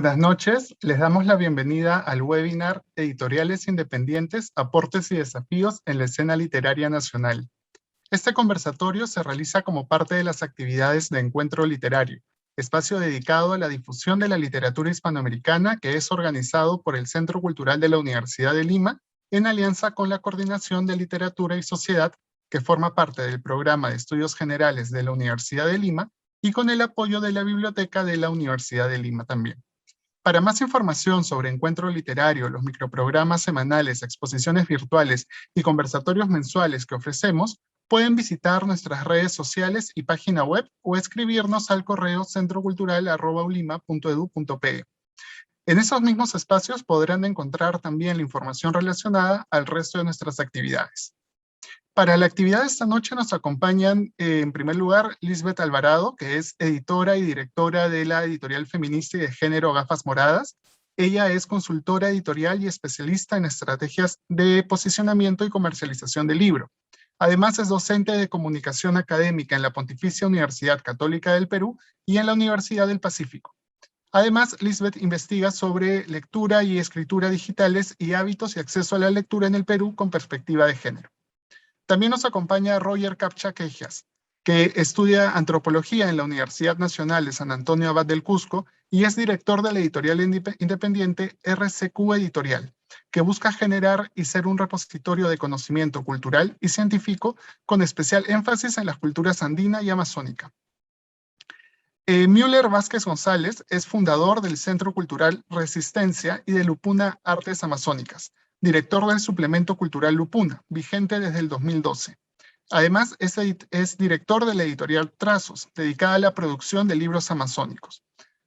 Buenas noches, les damos la bienvenida al webinar Editoriales Independientes, Aportes y Desafíos en la Escena Literaria Nacional. Este conversatorio se realiza como parte de las actividades de Encuentro Literario, espacio dedicado a la difusión de la literatura hispanoamericana que es organizado por el Centro Cultural de la Universidad de Lima en alianza con la Coordinación de Literatura y Sociedad, que forma parte del Programa de Estudios Generales de la Universidad de Lima y con el apoyo de la Biblioteca de la Universidad de Lima también. Para más información sobre Encuentro Literario, los microprogramas semanales, exposiciones virtuales y conversatorios mensuales que ofrecemos, pueden visitar nuestras redes sociales y página web o escribirnos al correo centrocultural@ulima.edu.pe. En esos mismos espacios podrán encontrar también la información relacionada al resto de nuestras actividades. Para la actividad de esta noche nos acompañan, en primer lugar, Lisbeth Alvarado, que es editora y directora de la editorial feminista y de género Gafas Moradas. Ella es consultora editorial y especialista en estrategias de posicionamiento y comercialización del libro. Además, es docente de comunicación académica en la Pontificia Universidad Católica del Perú y en la Universidad del Pacífico. Además, Lisbeth investiga sobre lectura y escritura digitales y hábitos y acceso a la lectura en el Perú con perspectiva de género. También nos acompaña Roger Capcha Quejas, que estudia antropología en la Universidad Nacional de San Antonio Abad del Cusco y es director de la editorial independiente RCQ Editorial, que busca generar y ser un repositorio de conocimiento cultural y científico con especial énfasis en las culturas andina y amazónica. Müller Vázquez González es fundador del Centro Cultural Resistencia y de Lupuna Artes Amazónicas, director del suplemento cultural Lupuna, vigente desde el 2012. Además, es director de la editorial Trazos, dedicada a la producción de libros amazónicos.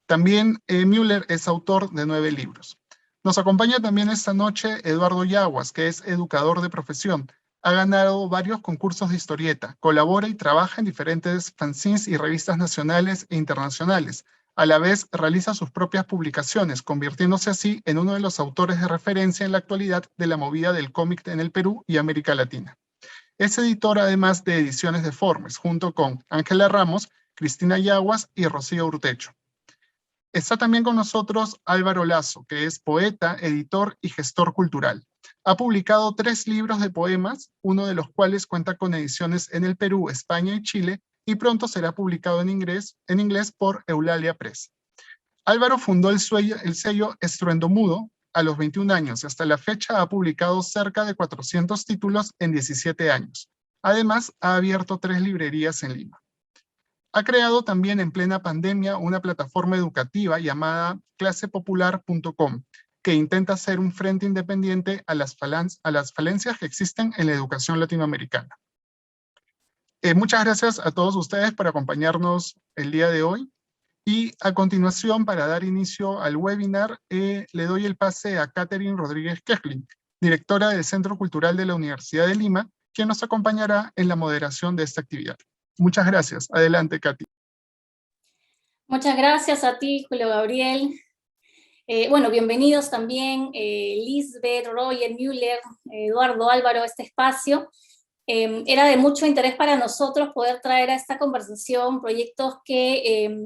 También Müller es autor de 9 libros. Nos acompaña también esta noche Eduardo Yaguas, que es educador de profesión. Ha ganado varios concursos de historieta, colabora y trabaja en diferentes fanzines y revistas nacionales e internacionales. A la vez, realiza sus propias publicaciones, convirtiéndose así en uno de los autores de referencia en la actualidad de la movida del cómic en el Perú y América Latina. Es editor además de Ediciones Deformes, junto con Ángela Ramos, Cristina Yaguas y Rocío Urtecho. Está también con nosotros Álvaro Lazo, que es poeta, editor y gestor cultural. Ha publicado 3 libros de poemas, uno de los cuales cuenta con ediciones en el Perú, España y Chile, y pronto será publicado en inglés por Eulalia Press. Álvaro fundó el sello Estruendo Mudo a los 21 años y hasta la fecha ha publicado cerca de 400 títulos en 17 años. Además, ha abierto 3 librerías en Lima. Ha creado también en plena pandemia una plataforma educativa llamada clasepopular.com, que intenta ser un frente independiente a las falencias que existen en la educación latinoamericana. Muchas gracias a todos ustedes por acompañarnos el día de hoy. Y a continuación, para dar inicio al webinar, le doy el pase a Catherine Rodríguez Kechlin, directora del Centro Cultural de la Universidad de Lima, quien nos acompañará en la moderación de esta actividad. Muchas gracias. Adelante, Katy. Muchas gracias a ti, Julio Gabriel. Bueno, bienvenidos también Lisbeth, Roger, Müller, Eduardo, Álvaro, a este espacio. Era de mucho interés para nosotros poder traer a esta conversación proyectos que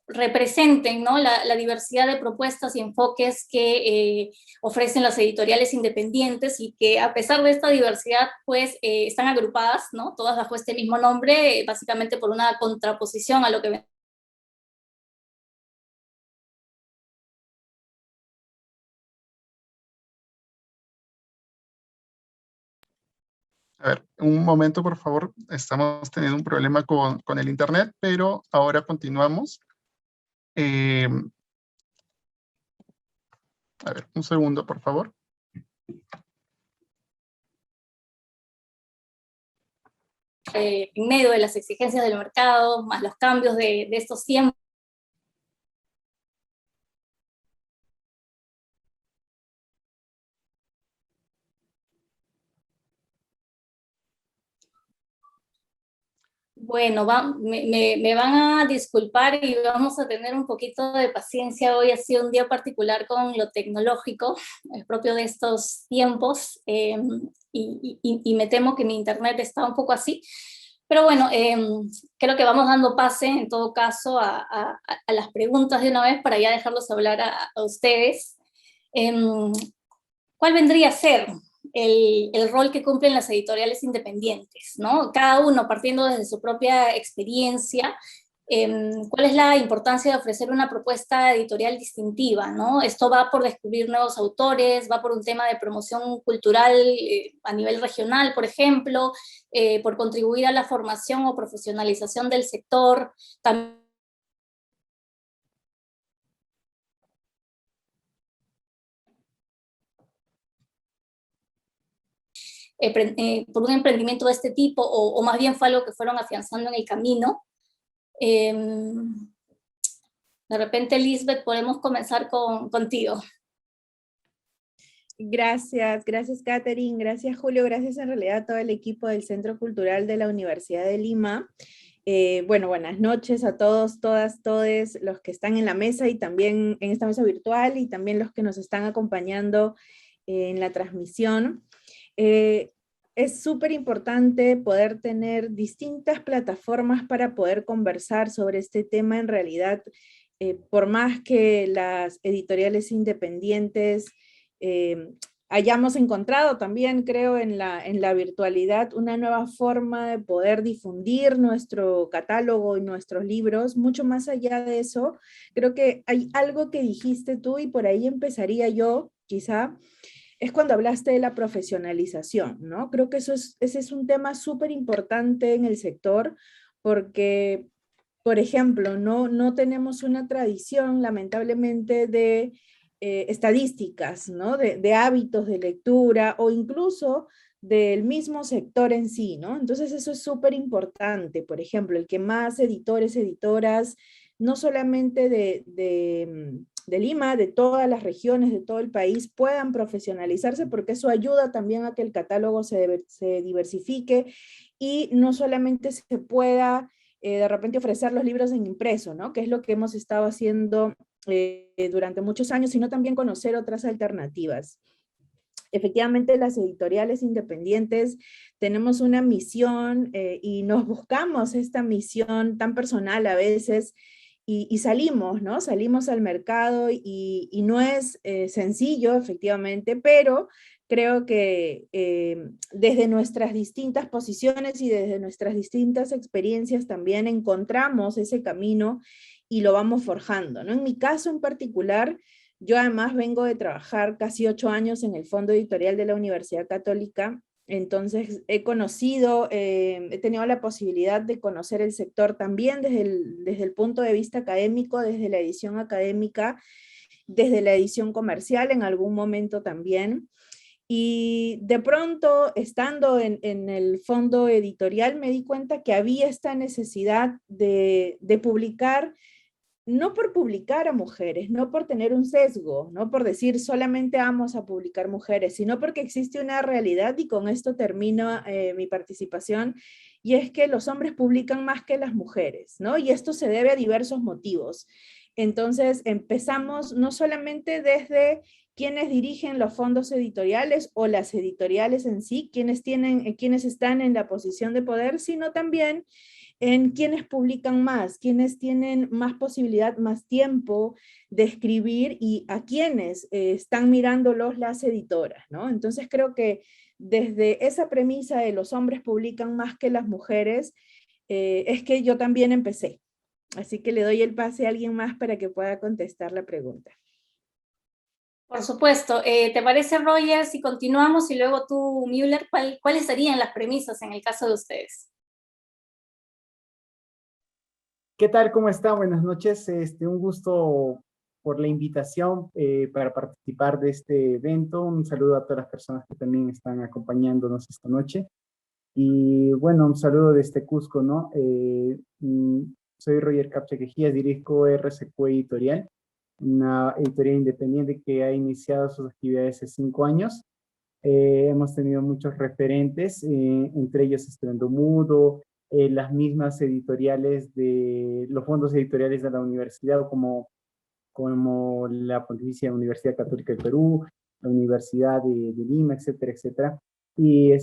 representen, ¿no?, la diversidad de propuestas y enfoques que ofrecen las editoriales independientes y que a pesar de esta diversidad pues están agrupadas, ¿no?, todas bajo este mismo nombre, básicamente por una contraposición a lo que A ver, un momento, por favor. Estamos teniendo un problema con el internet, pero ahora continuamos. A ver, un segundo, por favor. En medio de las exigencias del mercado, más los cambios de estos tiempos. Bueno, me van a disculpar y vamos a tener un poquito de paciencia. Hoy ha sido un día particular con lo tecnológico, es propio de estos tiempos, y me temo que mi internet está un poco así. Pero bueno, creo que vamos dando pase, en todo caso, a las preguntas de una vez para ya dejarlos hablar a ustedes. Em, ¿Cuál vendría a ser el rol que cumplen las editoriales independientes, ¿no? Cada uno partiendo desde su propia experiencia, ¿cuál es la importancia de ofrecer una propuesta editorial distintiva, ¿no? Esto va por descubrir nuevos autores, va por un tema de promoción cultural a nivel regional, por ejemplo, por contribuir a la formación o profesionalización del sector, también por un emprendimiento de este tipo, o más bien fue algo que fueron afianzando en el camino. Eh, de repente, Lisbeth, podemos comenzar contigo. Gracias, gracias Catherine, gracias Julio, gracias en realidad a todo el equipo del Centro Cultural de la Universidad de Lima. Bueno, buenas noches a todos, todas, todes los que están en la mesa y también en esta mesa virtual y también los que nos están acompañando en la transmisión. Es súper importante poder tener distintas plataformas para poder conversar sobre este tema. En realidad, por más que las editoriales independientes hayamos encontrado también, creo, en la virtualidad una nueva forma de poder difundir nuestro catálogo y nuestros libros. Mucho más allá de eso, creo que hay algo que dijiste tú y por ahí empezaría yo, quizá, es cuando hablaste de la profesionalización, ¿no? Creo que ese es un tema súper importante en el sector porque, por ejemplo, no tenemos una tradición, lamentablemente, de estadísticas, ¿no? De hábitos de lectura o incluso del mismo sector en sí, ¿no? Entonces eso es súper importante. Por ejemplo, el que más editores, editoras, no solamente de Lima, de todas las regiones, de todo el país, puedan profesionalizarse, porque eso ayuda también a que el catálogo se diversifique y no solamente se pueda de repente ofrecer los libros en impreso, ¿no? Que es lo que hemos estado haciendo durante muchos años, sino también conocer otras alternativas. Efectivamente, las editoriales independientes tenemos una misión y nos buscamos esta misión tan personal a veces y salimos, ¿no? Salimos al mercado y no es sencillo, efectivamente, pero creo que desde nuestras distintas posiciones y desde nuestras distintas experiencias también encontramos ese camino y lo vamos forjando, ¿no? En mi caso en particular, yo además vengo de trabajar casi 8 años en el Fondo Editorial de la Universidad Católica, entonces he conocido, he tenido la posibilidad de conocer el sector también desde el punto de vista académico, desde la edición académica, desde la edición comercial en algún momento también. Y de pronto, estando en el fondo editorial, me di cuenta que había esta necesidad de publicar, no por publicar a mujeres, no por tener un sesgo, no por decir solamente vamos a publicar mujeres, sino porque existe una realidad, y con esto termino mi participación, y es que los hombres publican más que las mujeres, ¿no? Y esto se debe a diversos motivos. Entonces empezamos no solamente desde quienes dirigen los fondos editoriales o las editoriales en sí, quienes están en la posición de poder, sino también en quienes publican más, quienes tienen más posibilidad, más tiempo de escribir y a quienes están mirándolos las editoras, ¿no? Entonces creo que desde esa premisa de los hombres publican más que las mujeres, es que yo también empecé. Así que le doy el pase a alguien más para que pueda contestar la pregunta. Por supuesto. ¿Te parece, Roger, si continuamos y luego tú, Müller, cuáles serían las premisas en el caso de ustedes? ¿Qué tal? ¿Cómo está? Buenas noches. Un gusto por la invitación para participar de este evento. Un saludo a todas las personas que también están acompañándonos esta noche. Y bueno, un saludo desde Cusco, ¿no? Soy Roger Capchaquejías, dirijo RSQ Editorial, una editorial independiente que ha iniciado sus actividades hace 5 años. Hemos tenido muchos referentes, entre ellos Estruendo Mudo, las mismas editoriales de los fondos editoriales de la universidad, como la Pontificia Universidad Católica del Perú, la Universidad de Lima, etcétera, etcétera. Y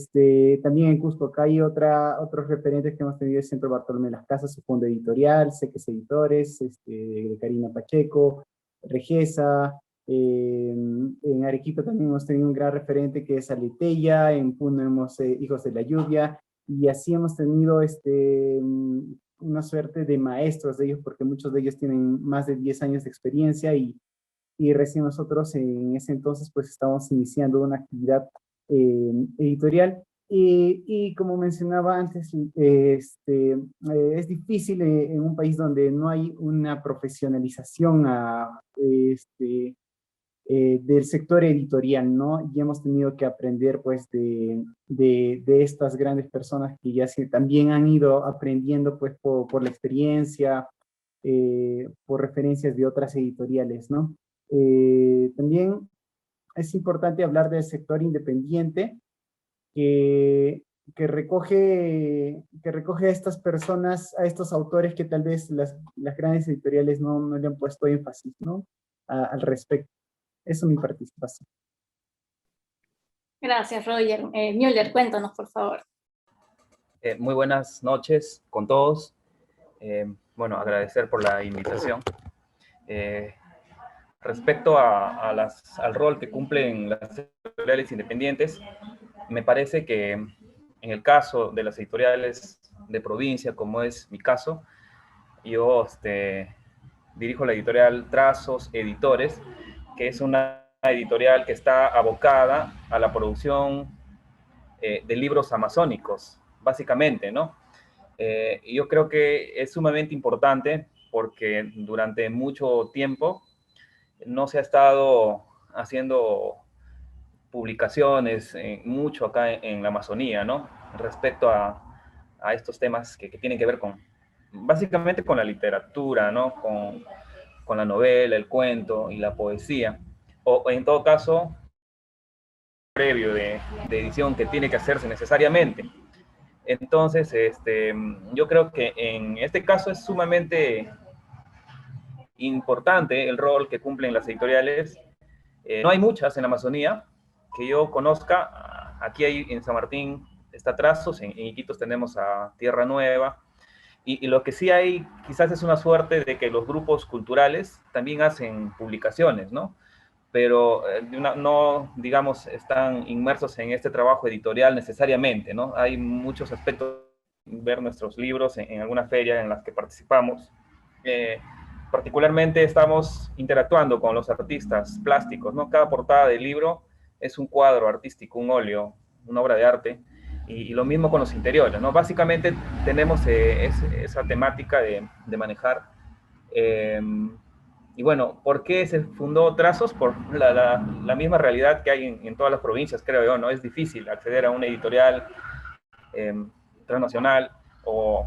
también en Cusco acá hay otros referentes que hemos tenido: el Centro Bartolomé de las Casas, su fondo editorial, Seques Editores, de Karina Pacheco, Regesa. En Arequipa también hemos tenido un gran referente que es Aleteya. En Puno hemos Hijos de la Lluvia, y así hemos tenido una suerte de maestros de ellos, porque muchos de ellos tienen más de 10 años de experiencia, y recién nosotros en ese entonces pues estábamos iniciando una actividad editorial. Y como mencionaba antes, es difícil en un país donde no hay una profesionalización del sector editorial, ¿no? Y hemos tenido que aprender pues de estas grandes personas que ya también han ido aprendiendo pues por la experiencia, por referencias de otras editoriales, ¿no? También es importante hablar del sector independiente, que, que recoge a estas personas, a estos autores que tal vez las grandes editoriales no le han puesto énfasis, ¿no? Al respecto. Eso es mi participación. Gracias, Roger. Müller, cuéntanos, por favor. Muy buenas noches con todos. Bueno, agradecer por la invitación. Respecto al rol que cumplen las editoriales independientes, me parece que en el caso de las editoriales de provincia, como es mi caso, yo dirijo la editorial Trazos Editores, que es una editorial que está abocada a la producción de libros amazónicos, básicamente, ¿no? Y yo creo que es sumamente importante porque durante mucho tiempo no se ha estado haciendo publicaciones mucho acá en la Amazonía, ¿no? Respecto a estos temas que tienen que ver básicamente con la literatura, ¿no? Con la novela, el cuento y la poesía. O en todo caso, previo de edición que tiene que hacerse necesariamente. Entonces, yo creo que en este caso es sumamente importante el rol que cumplen las editoriales. No hay muchas en la Amazonía que yo conozca. Aquí hay en San Martín está Trazos, en Iquitos tenemos a Tierra Nueva, y lo que sí hay quizás es una suerte de que los grupos culturales también hacen publicaciones, ¿no? Pero no, digamos, están inmersos en este trabajo editorial necesariamente, ¿no? Hay muchos aspectos, ver nuestros libros en alguna feria en las que participamos. Particularmente estamos interactuando con los artistas plásticos, ¿no? Cada portada del libro es un cuadro artístico, un óleo, una obra de arte, y lo mismo con los interiores, ¿no? Básicamente tenemos esa temática de manejar. Y bueno, ¿por qué se fundó Trazos? Por la misma realidad que hay en todas las provincias, creo yo, ¿no? Es difícil acceder a una editorial transnacional o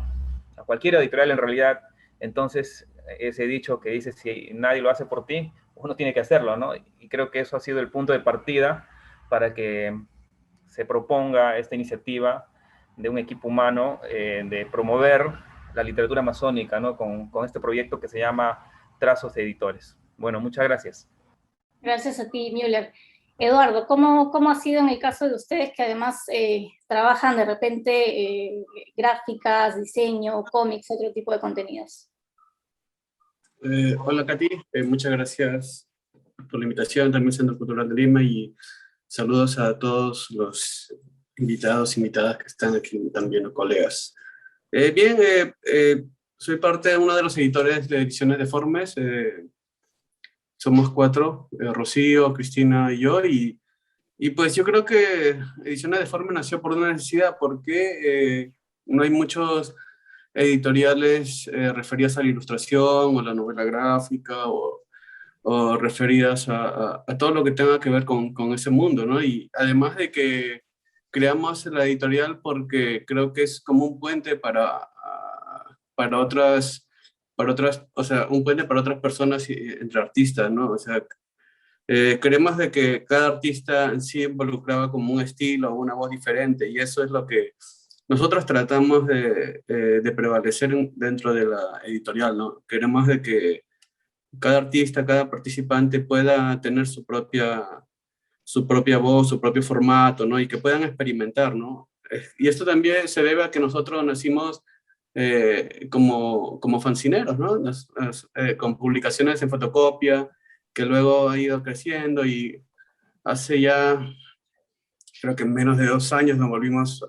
a cualquier editorial en realidad. Entonces, ese dicho que dice, si nadie lo hace por ti, uno tiene que hacerlo, ¿no? Y creo que eso ha sido el punto de partida para que se proponga esta iniciativa de un equipo humano de promover la literatura amazónica, ¿no? Con este proyecto que se llama Trazos Editores. Bueno, muchas gracias. Gracias a ti, Müller. Eduardo, ¿cómo ha sido en el caso de ustedes que además trabajan de repente gráficas, diseño, cómics, otro tipo de contenidos? Hola, Katy. Muchas gracias por la invitación, también Centro Cultural de Lima, y saludos a todos los invitados, invitadas que están aquí también, los colegas. Soy parte de uno de los editores de Ediciones Deformes. Somos 4, Rocío, Cristina y yo, y pues yo creo que Ediciones Deformes nació por una necesidad, porque no hay muchos editoriales referidas a la ilustración o la novela gráfica o referidas a todo lo que tenga que ver con ese mundo, ¿no? Y además de que creamos la editorial porque creo que es como un puente para otras, o sea, un puente para otras personas entre artistas, ¿no? O sea, creemos de que cada artista en sí involucraba como un estilo o una voz diferente, y eso es lo que nosotros tratamos de prevalecer dentro de la editorial, ¿no? Queremos de que cada artista, cada participante pueda tener su propia su propia voz, su propio formato, ¿no? Y que puedan experimentar, ¿no? Y esto también se debe a que nosotros nacimos como fanzineros, ¿no? Con publicaciones en fotocopia, que luego ha ido creciendo y hace ya, creo que en menos de 2 años nos volvimos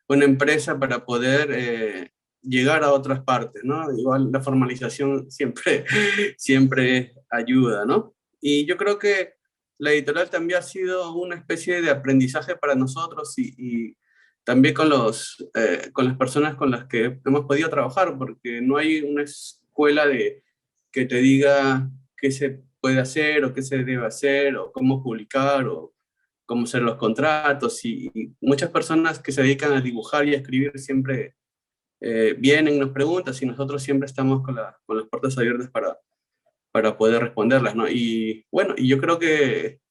una empresa para poder llegar a otras partes, ¿no? Igual la formalización siempre, siempre ayuda, ¿no? Y yo creo que la editorial también ha sido una especie de aprendizaje para nosotros y también con las personas con las que hemos podido trabajar, porque no hay una escuela que te diga qué se puede hacer o qué se debe hacer o cómo publicar o cómo hacer los contratos y muchas personas que se dedican a dibujar y a escribir siempre vienen, nos preguntan y nosotros siempre estamos con las puertas abiertas para poder responderlas, ¿no? Y bueno, y yo creo que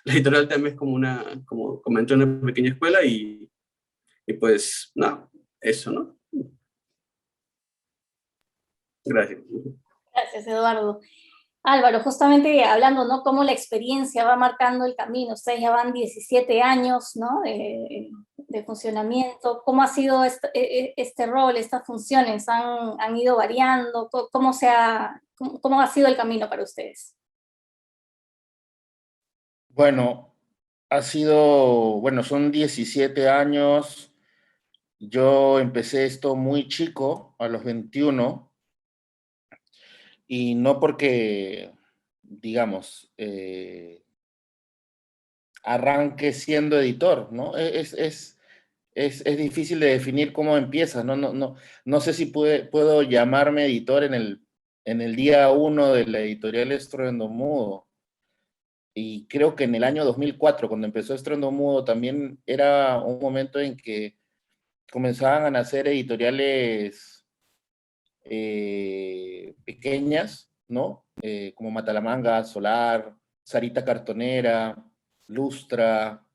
la editorial también es como comenté, una pequeña escuela y pues, no, eso, ¿no? Gracias. Gracias, Eduardo. Álvaro, justamente hablando, ¿no? Cómo la experiencia va marcando el camino. Ustedes ya van 17 años, ¿no? De funcionamiento. ¿Cómo ha sido este rol, estas funciones? ¿Han ido variando? ¿Cómo ha sido el camino para ustedes? Bueno, son 17 años. Yo empecé esto muy chico, a los 21, y no porque, digamos, arranque siendo editor, ¿no? Es difícil de definir cómo empiezas, ¿no? No sé si puedo llamarme editor en el día 1 de la editorial Estruendo Mudo. Y creo que en el año 2004, cuando empezó Estruendo Mudo, también era un momento en que comenzaban a nacer editoriales pequeñas, ¿no? Como Matalamanga, Solar, Sarita Cartonera, Lustra,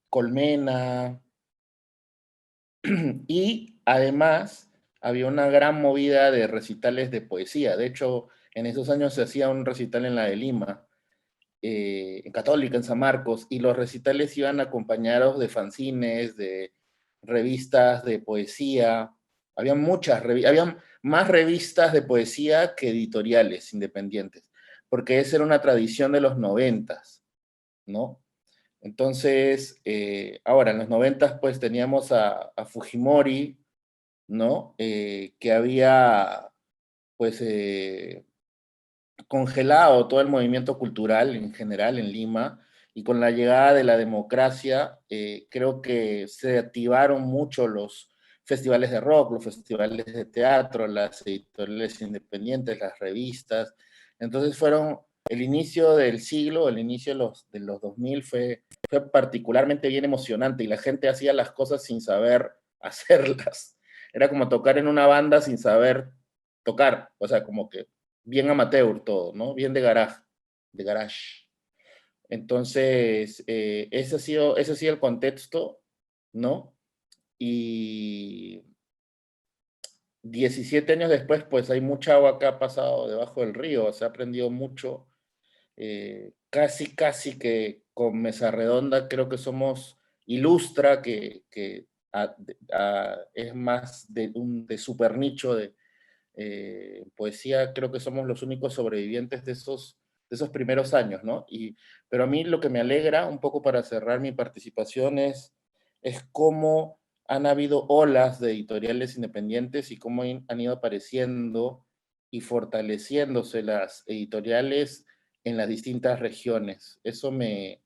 Colmena, y además había una gran movida de recitales de poesía. De hecho, en esos años se hacía un recital en la de Lima, en Católica, en San Marcos, y los recitales iban acompañados de fanzines, de revistas de poesía. Habían más revistas de poesía que editoriales independientes, porque esa era una tradición de los 90s, ¿no? Entonces, ahora en los 90s pues teníamos a Fujimori, ¿no? Que había pues congelado todo el movimiento cultural en general en Lima, y con la llegada de la democracia creo que se activaron mucho los festivales de rock, los festivales de teatro, las editoriales independientes, las revistas. Entonces fueron el inicio del siglo, el inicio de los 2000 fue particularmente bien emocionante, y la gente hacía las cosas sin saber hacerlas. Era como tocar en una banda sin saber tocar, o sea, como que bien amateur todo, ¿no? Bien de garage. Entonces, ese ha sido el contexto, ¿no? Y 17 años después, pues hay mucha agua que ha pasado debajo del río, se ha aprendido mucho. Casi que con Mesa Redonda creo que somos Ilustra, que es más de super nicho de poesía. Creo que somos los únicos sobrevivientes de esos primeros años, ¿no? Pero a mí lo que me alegra, un poco para cerrar mi participación, es cómo han habido olas de editoriales independientes y cómo han ido apareciendo y fortaleciéndose las editoriales en las distintas regiones. Eso me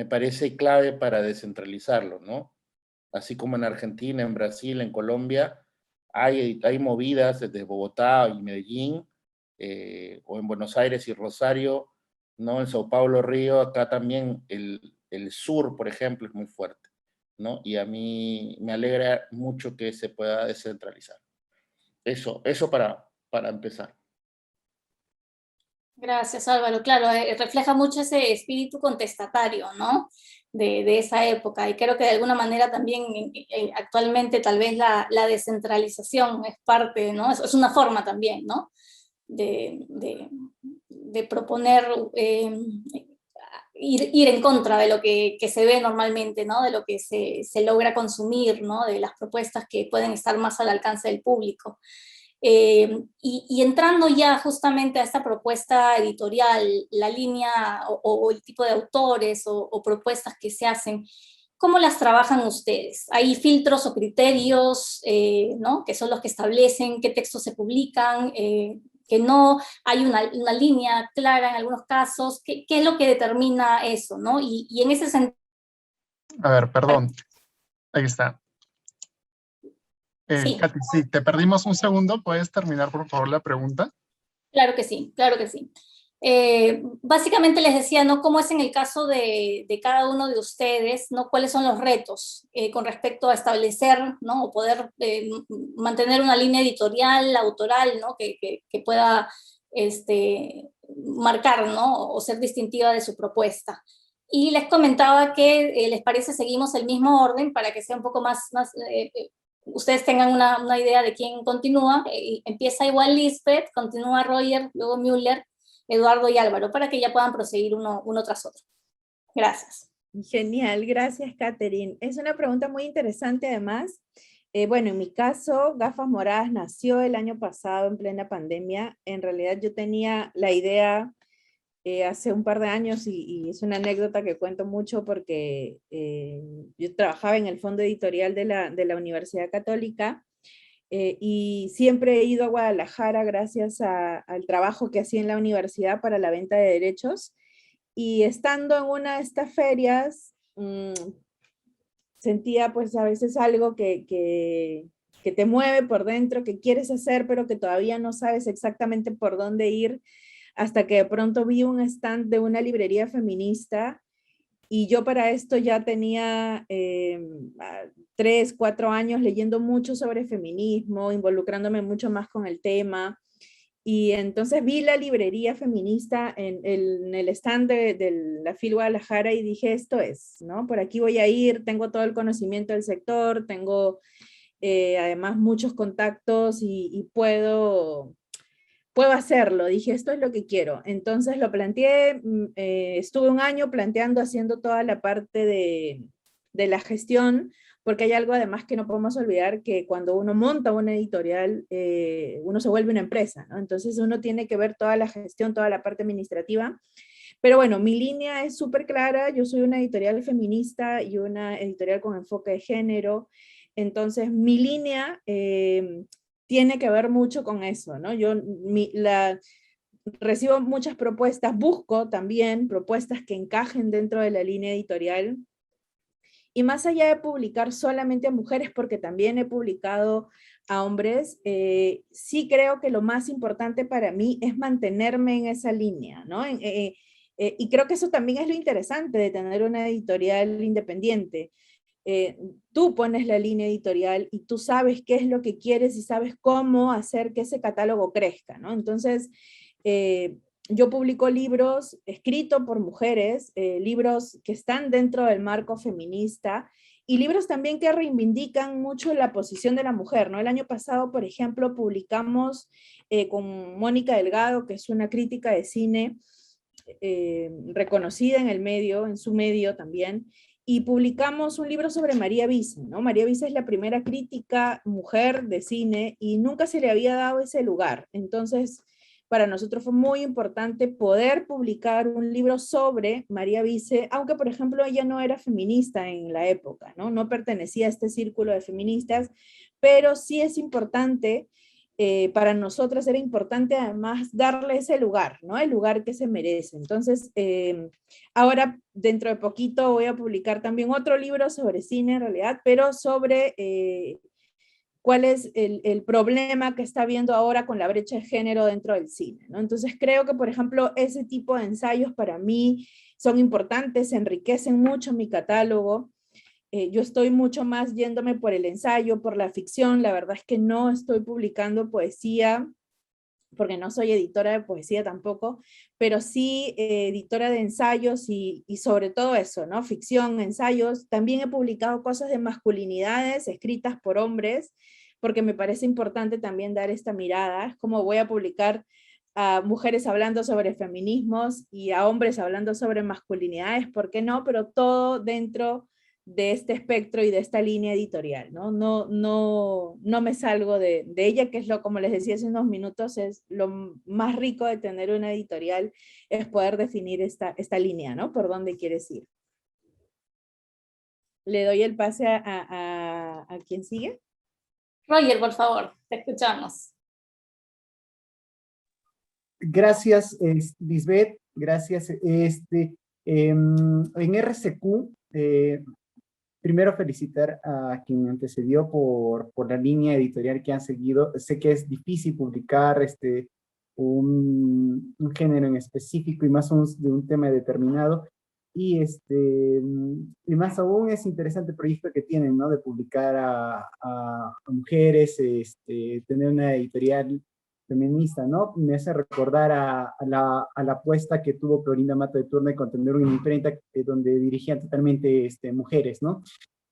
parece clave para descentralizarlo, ¿no? Así como en Argentina, en Brasil, en Colombia, hay movidas desde Bogotá y Medellín, o en Buenos Aires y Rosario, ¿no? En Sao Paulo, Río, acá también el sur, por ejemplo, es muy fuerte, ¿no? Y a mí me alegra mucho que se pueda descentralizar. Eso para empezar. Gracias, Álvaro. Claro, refleja mucho ese espíritu contestatario, ¿no? De esa época. Y creo que de alguna manera también actualmente tal vez la descentralización es parte, ¿no? Es una forma también, ¿no? De proponer ir en contra de lo que se ve normalmente, ¿no? De lo que se logra consumir, ¿no? De las propuestas que pueden estar más al alcance del público. Y entrando ya justamente a esta propuesta editorial, la línea o el tipo de autores o propuestas que se hacen, ¿cómo las trabajan ustedes? ¿Hay filtros o criterios, ¿no? Que son los que establecen qué textos se publican, que no hay una línea clara en algunos casos? ¿Qué es lo que determina eso, ¿no? Y en ese sentido... A ver, perdón. Ahí está. Sí. Katy, sí, te perdimos un segundo. ¿Puedes terminar, por favor, la pregunta? Claro que sí, claro que sí. Básicamente les decía, ¿no? Cómo es en el caso de cada uno de ustedes, ¿no? Cuáles son los retos con respecto a establecer, ¿no? O poder mantener una línea editorial, autoral, ¿no? Que pueda marcar, ¿no? O ser distintiva de su propuesta. Y les comentaba que les parece seguimos el mismo orden para que sea un poco más ustedes tengan una idea de quién continúa. Empieza igual Lisbeth, continúa Roger, luego Müller, Eduardo y Álvaro, para que ya puedan proseguir uno tras otro. Gracias. Genial, gracias, Catherine. Es una pregunta muy interesante además. Bueno, en mi caso, Gafas Moradas nació el año pasado en plena pandemia. En realidad yo tenía la idea hace un par de años y es una anécdota que cuento mucho porque yo trabajaba en el fondo editorial de la Universidad Católica y siempre he ido a Guadalajara gracias al trabajo que hacía en la universidad para la venta de derechos, y estando en una de estas ferias sentía pues a veces algo que te mueve por dentro, que quieres hacer pero que todavía no sabes exactamente por dónde ir, hasta que de pronto vi un stand de una librería feminista, y yo para esto ya tenía 3, 4 años leyendo mucho sobre feminismo, involucrándome mucho más con el tema, y entonces vi la librería feminista en el stand de la FIL Guadalajara y dije, esto es, ¿no? Por aquí voy a ir, tengo todo el conocimiento del sector, tengo además muchos contactos y puedo hacerlo. Dije, esto es lo que quiero. Entonces lo planteé, estuve un año planteando, haciendo toda la parte de la gestión, porque hay algo además que no podemos olvidar, que cuando uno monta una editorial, uno se vuelve una empresa, ¿no? Entonces uno tiene que ver toda la gestión, toda la parte administrativa. Pero bueno, mi línea es súper clara. Yo soy una editorial feminista y una editorial con enfoque de género. Entonces mi línea tiene que ver mucho con eso, ¿no? Yo recibo muchas propuestas, busco también propuestas que encajen dentro de la línea editorial, y más allá de publicar solamente a mujeres, porque también he publicado a hombres, sí creo que lo más importante para mí es mantenerme en esa línea, ¿no? Y creo que eso también es lo interesante de tener una editorial independiente. Tú pones la línea editorial y tú sabes qué es lo que quieres y sabes cómo hacer que ese catálogo crezca, ¿no? Entonces, yo publico libros escritos por mujeres, libros que están dentro del marco feminista, y libros también que reivindican mucho la posición de la mujer, ¿no? El año pasado, por ejemplo, publicamos con Mónica Delgado, que es una crítica de cine reconocida en el medio, en su medio también, y publicamos un libro sobre María Vice, ¿no? María Vice es la primera crítica mujer de cine y nunca se le había dado ese lugar. Entonces, para nosotros fue muy importante poder publicar un libro sobre María Vice, aunque, por ejemplo, ella no era feminista en la época, ¿no? No pertenecía a este círculo de feministas, pero sí es importante, para nosotras era importante además darle ese lugar, ¿no? El lugar que se merece. Entonces, ahora dentro de poquito voy a publicar también otro libro sobre cine en realidad, pero sobre cuál es el problema que está habiendo ahora con la brecha de género dentro del cine, ¿no? Entonces creo que, por ejemplo, ese tipo de ensayos para mí son importantes, enriquecen mucho mi catálogo. Yo estoy mucho más yéndome por el ensayo, por la ficción. La verdad es que no estoy publicando poesía, porque no soy editora de poesía tampoco, pero sí editora de ensayos y sobre todo eso, ¿no? Ficción, ensayos. También he publicado cosas de masculinidades escritas por hombres, porque me parece importante también dar esta mirada. Es como voy a publicar a mujeres hablando sobre feminismos y a hombres hablando sobre masculinidades, ¿por qué no? Pero todo dentro de este espectro y de esta línea editorial, ¿no? No me salgo de ella, que es lo, como les decía hace unos minutos, es lo más rico de tener una editorial, es poder definir esta línea, ¿no? Por dónde quieres ir. Le doy el pase a quien sigue. Roger, por favor, te escuchamos. Gracias, Lisbeth. Gracias. En RCQ, primero felicitar a quien me antecedió por la línea editorial que han seguido. Sé que es difícil publicar un género en específico y más de un tema determinado. Y más aún es interesante el proyecto que tienen, ¿no? De publicar a mujeres, tener una editorial feminista, ¿no? Me hace recordar a la apuesta que tuvo Clorinda Mato de Turner con tener una imprenta donde dirigían totalmente mujeres, ¿no?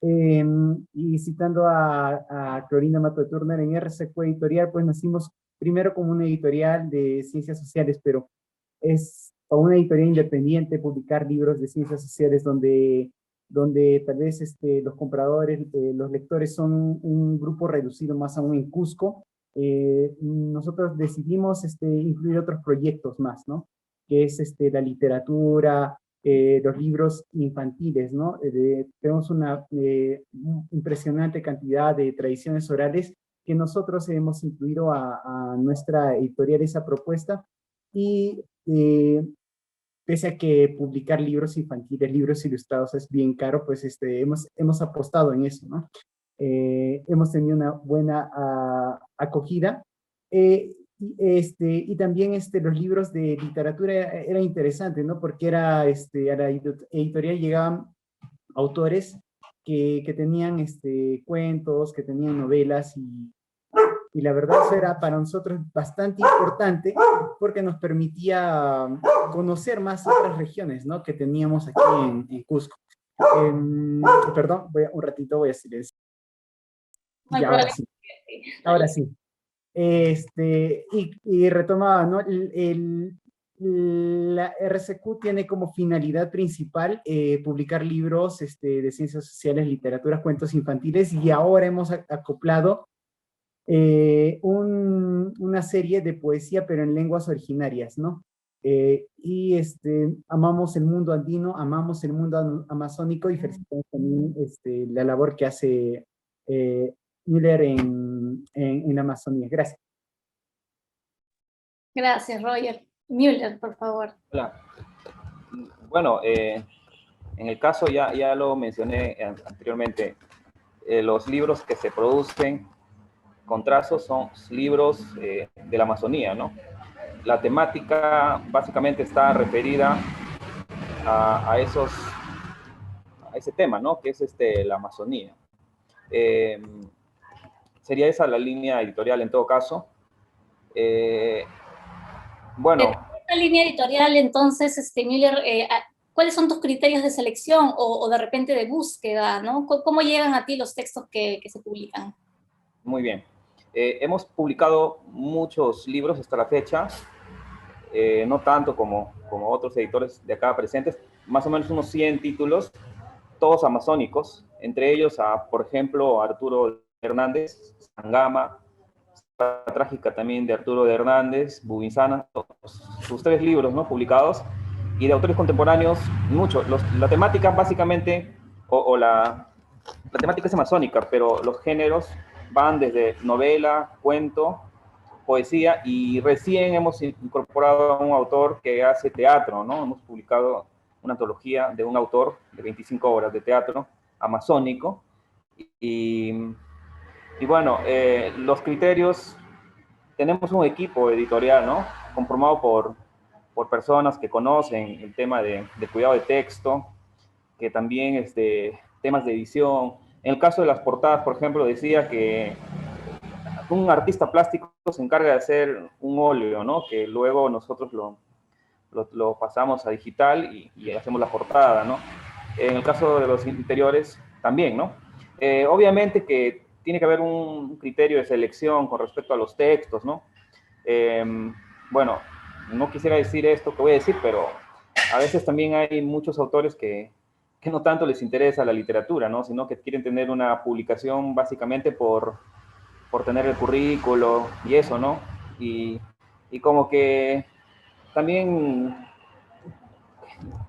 Y citando a Clorinda Mato de Turner, en RCQ Editorial, pues nacimos primero como una editorial de ciencias sociales, pero es para una editorial independiente publicar libros de ciencias sociales donde tal vez los compradores, los lectores son un grupo reducido más aún en Cusco. Nosotros decidimos incluir otros proyectos más, ¿no? Que es la literatura, los libros infantiles, ¿no? Tenemos una impresionante cantidad de tradiciones orales que nosotros hemos incluido a nuestra editorial esa propuesta y pese a que publicar libros infantiles, libros ilustrados es bien caro, pues hemos apostado en eso, ¿no? Hemos tenido una buena acogida. Y también los libros de literatura era interesante, ¿no? Porque a la editorial llegaban autores que tenían cuentos, que tenían novelas, y la verdad eso era para nosotros bastante importante porque nos permitía conocer más otras regiones, ¿no? Que teníamos aquí en Cusco. Perdón, un ratito voy a silenciar. No hay Y ahora problema. sí. Ahora sí. Y retomaba, ¿no? La RCQ tiene como finalidad principal publicar libros de ciencias sociales, literatura, cuentos infantiles, y ahora hemos acoplado una serie de poesía, pero en lenguas originarias, ¿no? Y amamos el mundo andino, amamos el mundo amazónico y felicitamos también la labor que hace Müller en la Amazonía. Gracias. Gracias, Roger. Müller, por favor. Hola. Bueno, en el caso ya lo mencioné anteriormente, los libros que se producen con trazos son libros de la Amazonía, ¿no? La temática básicamente está referida a ese tema, ¿no? Que es la Amazonía. Sería esa la línea editorial en todo caso. Bueno. Esta línea editorial, entonces, Müller, ¿cuáles son tus criterios de selección o de repente de búsqueda, ¿no? ¿Cómo llegan a ti los textos que se publican? Muy bien. Hemos publicado muchos libros hasta la fecha, no tanto como otros editores de acá presentes, más o menos unos 100 títulos, todos amazónicos, entre ellos por ejemplo, Arturo Hernández, Sangama, La Trágica también de Arturo de Hernández, Bubinsana, sus 3 libros, ¿no? Publicados, y de autores contemporáneos, muchos. La temática básicamente, la temática es amazónica, pero los géneros van desde novela, cuento, poesía, y recién hemos incorporado a un autor que hace teatro, ¿no? Hemos publicado una antología de un autor de 25 obras de teatro amazónico, y bueno, los criterios, tenemos un equipo editorial, ¿no? Conformado por personas que conocen el tema de cuidado de texto, que también temas de edición. En el caso de las portadas, por ejemplo, decía que un artista plástico se encarga de hacer un óleo, ¿no? Que luego nosotros lo pasamos a digital y hacemos la portada, ¿no? En el caso de los interiores, también, ¿no? Obviamente que tiene que haber un criterio de selección con respecto a los textos, ¿no? bueno, no quisiera decir esto que voy a decir, pero a veces también hay muchos autores que no tanto les interesa la literatura, ¿no? Sino que quieren tener una publicación básicamente por tener el currículo y eso, ¿no? Y, y como que también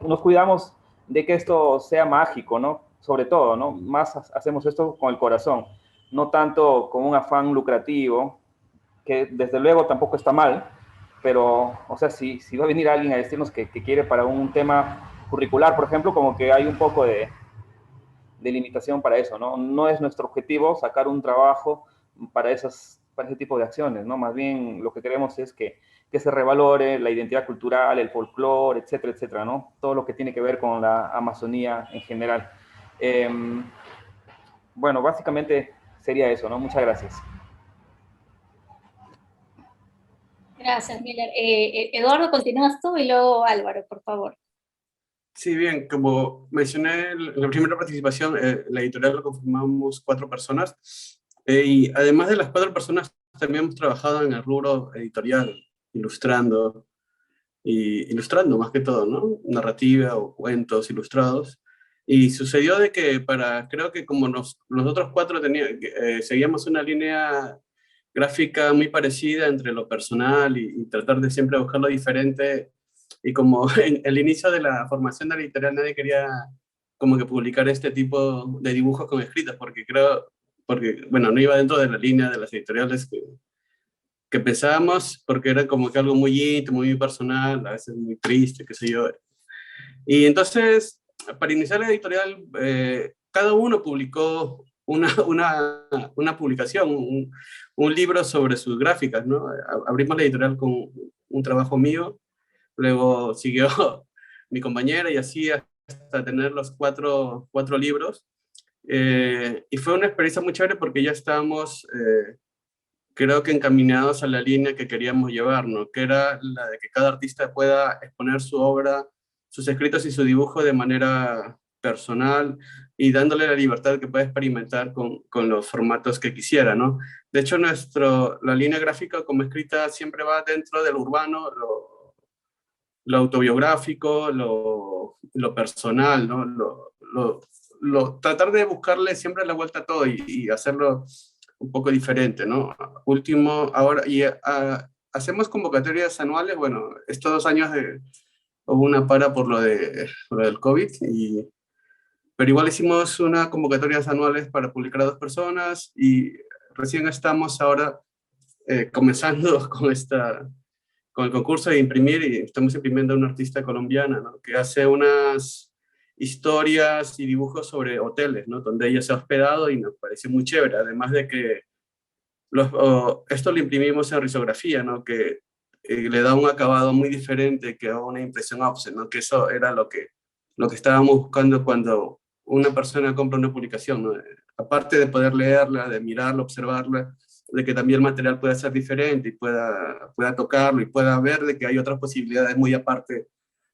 nos cuidamos de que esto sea mágico, ¿no? Sobre todo, ¿no? Más hacemos esto con el corazón, no tanto con un afán lucrativo, que desde luego tampoco está mal, pero, o sea, si va a venir alguien a decirnos que quiere para un tema curricular, por ejemplo, como que hay un poco de limitación para eso, ¿no? No es nuestro objetivo sacar un trabajo para ese tipo de acciones, ¿no? Más bien lo que queremos es que se revalore la identidad cultural, el folclore, etcétera, etcétera, ¿no? Todo lo que tiene que ver con la Amazonía en general. Eh, bueno, básicamente sería eso, ¿no? Muchas gracias. Gracias, Miller. Eduardo, continúas tú y luego Álvaro, por favor. Sí, bien, como mencioné en la primera participación, la editorial lo conformamos 4 personas, y además de las 4 personas, también hemos trabajado en el rubro editorial, ilustrando, y ilustrando más que todo, ¿no? Narrativa o cuentos ilustrados. Y sucedió de que creo que como los otros 4 seguíamos una línea gráfica muy parecida entre lo personal y tratar de siempre buscar lo diferente, y como en el inicio de la formación de la editorial nadie quería como que publicar este tipo de dibujos con escritos, porque, bueno, no iba dentro de la línea de las editoriales que pensábamos, porque era como que algo muy íntimo, muy personal, a veces muy triste, qué sé yo. Y entonces, para iniciar la editorial, cada uno publicó una publicación, un libro sobre sus gráficas, ¿no? Abrimos la editorial con un trabajo mío, luego siguió mi compañera y así hasta tener los cuatro libros. Y fue una experiencia muy chévere porque ya estábamos, creo que encaminados a la línea que queríamos llevarnos, que era la de que cada artista pueda exponer su obra, sus escritos y su dibujo de manera personal y dándole la libertad que pueda experimentar con los formatos que quisiera, ¿no? De hecho, la línea gráfica como escrita siempre va dentro del urbano, lo autobiográfico, lo personal, ¿no? Tratar de buscarle siempre la vuelta a todo y hacerlo un poco diferente, ¿no? Último, ahora, hacemos convocatorias anuales, bueno, estos 2 años hubo una para por lo del COVID, pero igual hicimos unas convocatorias anuales para publicar a 2 personas y recién estamos ahora comenzando con el concurso de imprimir, y estamos imprimiendo a una artista colombiana, ¿no? Que hace unas historias y dibujos sobre hoteles, ¿no? Donde ella se ha hospedado y nos parece muy chévere, además de que esto lo imprimimos en risografía, ¿no? Que le da un acabado muy diferente que a una impresión offset, ¿no? Que eso era lo que estábamos buscando cuando una persona compra una publicación, ¿no? Aparte de poder leerla, de mirarla, observarla, de que también el material pueda ser diferente y pueda tocarlo y pueda ver de que hay otras posibilidades muy aparte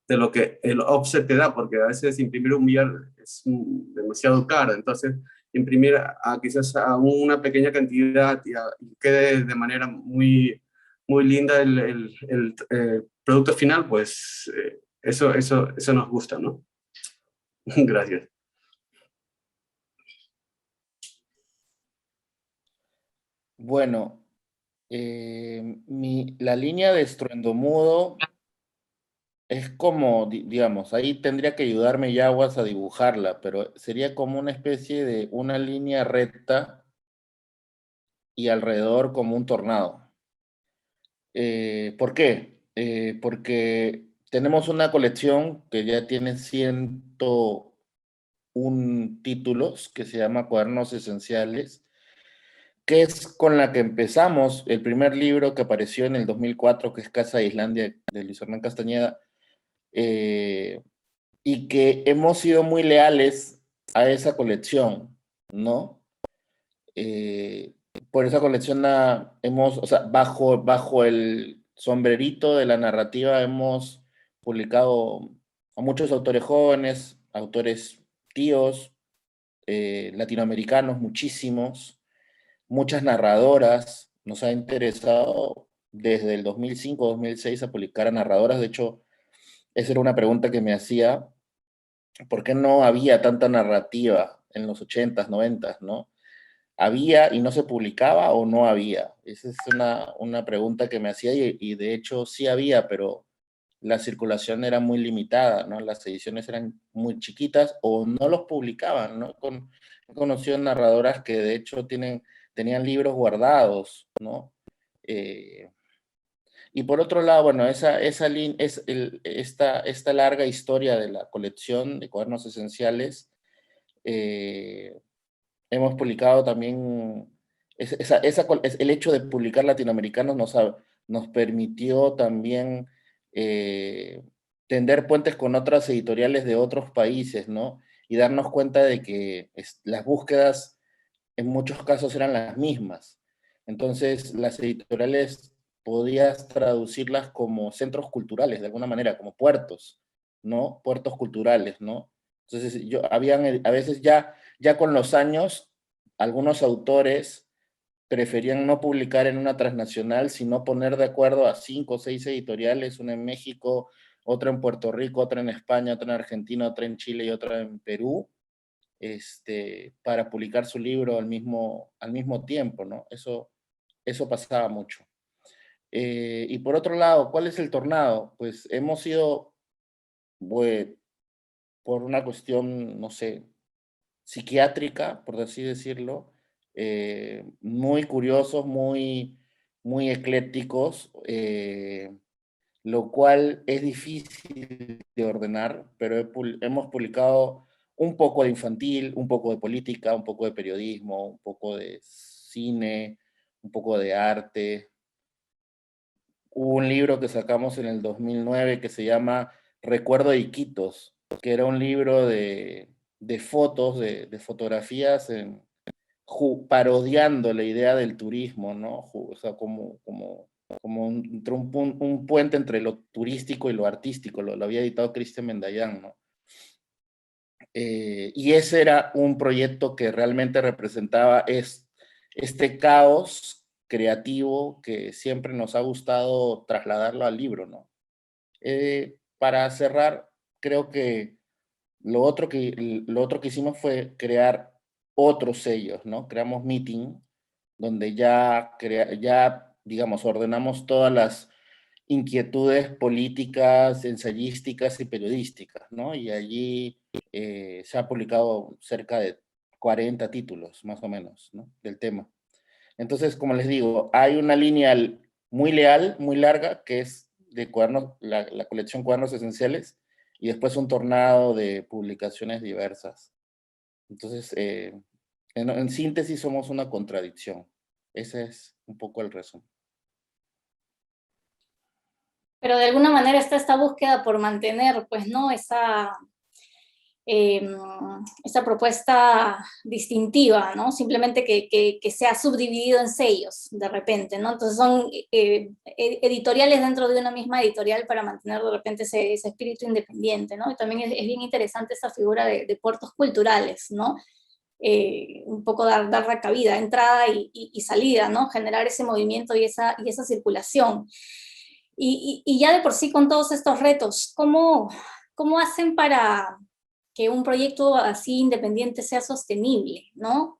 de lo que el offset te da, porque a veces imprimir un billar es demasiado caro, entonces imprimir quizás a una pequeña cantidad y quede de manera muy, muy linda el producto final, pues eso nos gusta, ¿no? Gracias. Bueno, la línea de Estruendo Mudo es como, digamos, ahí tendría que ayudarme Yaguas a dibujarla, pero sería como una especie de una línea recta y alrededor como un tornado. ¿Por qué? Porque tenemos una colección que ya tiene 101 títulos, que se llama Cuadernos Esenciales, que es con la que empezamos el primer libro que apareció en el 2004, que es Casa de Islandia, de Luis Hernán Castañeda, y que hemos sido muy leales a esa colección, ¿no? Por esa colección o sea, bajo el sombrerito de la narrativa hemos publicado a muchos autores jóvenes, autores tíos, latinoamericanos, muchísimos, muchas narradoras. Nos ha interesado desde el 2005-2006 a publicar a narradoras. De hecho, esa era una pregunta que me hacía, ¿por qué no había tanta narrativa en los 80s, 90s, no? ¿Había y no se publicaba o no había? Esa es una pregunta que me hacía y de hecho sí había, pero la circulación era muy limitada, ¿no? Las ediciones eran muy chiquitas o no los publicaban, ¿no? He conocido narradoras que de hecho tenían libros guardados, ¿no? Y por otro lado, bueno, esta larga historia de la colección de cuadernos esenciales, hemos publicado también, el hecho de publicar latinoamericanos nos permitió también tender puentes con otras editoriales de otros países, ¿no? Y darnos cuenta de que las búsquedas en muchos casos eran las mismas. Entonces, las editoriales podías traducirlas como centros culturales, de alguna manera, como puertos, ¿no? Puertos culturales, ¿no? Entonces, a veces ya con los años, algunos autores preferían no publicar en una transnacional, sino poner de acuerdo a 5 o 6 editoriales, una en México, otra en Puerto Rico, otra en España, otra en Argentina, otra en Chile y otra en Perú, para publicar su libro al mismo tiempo, ¿no? Eso pasaba mucho. Y por otro lado, ¿cuál es el tornado? Pues hemos ido, pues, por una cuestión, no sé, psiquiátrica, por así decirlo, muy curiosos, muy eclécticos, lo cual es difícil de ordenar, pero hemos publicado un poco de infantil, un poco de política, un poco de periodismo, un poco de cine, un poco de arte. Hubo un libro que sacamos en el 2009 que se llama Recuerdo de Iquitos, que era un libro de fotos, de fotografías parodiando la idea del turismo, ¿no? O sea, como un puente entre lo turístico y lo artístico, lo había editado Cristian Mendayán, ¿no? Y ese era un proyecto que realmente representaba este caos creativo que siempre nos ha gustado trasladarlo al libro, ¿no? Para cerrar, creo que lo otro que hicimos fue crear otros sellos, ¿no? Creamos Meeting, donde ya, digamos, ordenamos todas las inquietudes políticas, ensayísticas y periodísticas, ¿no? Y allí se ha publicado cerca de 40 títulos, más o menos, ¿no? Del tema. Entonces, como les digo, hay una línea muy leal, muy larga, que es de cuadernos, la colección Cuadernos Esenciales, y después un tornado de publicaciones diversas. Entonces, en síntesis, somos una contradicción. Ese es un poco el resumen. Pero de alguna manera está esta búsqueda por mantener, pues, ¿no? Esa propuesta distintiva, ¿no? Simplemente que se ha subdividido en sellos de repente, ¿no? Entonces son editoriales dentro de una misma editorial para mantener de repente ese espíritu independiente, ¿no? Y también es bien interesante esa figura de puertos culturales, ¿no? Un poco dar cabida, entrada y salida, ¿no? Generar ese movimiento y esa circulación. Y ya de por sí con todos estos retos, ¿cómo hacen para que un proyecto así independiente sea sostenible, ¿no?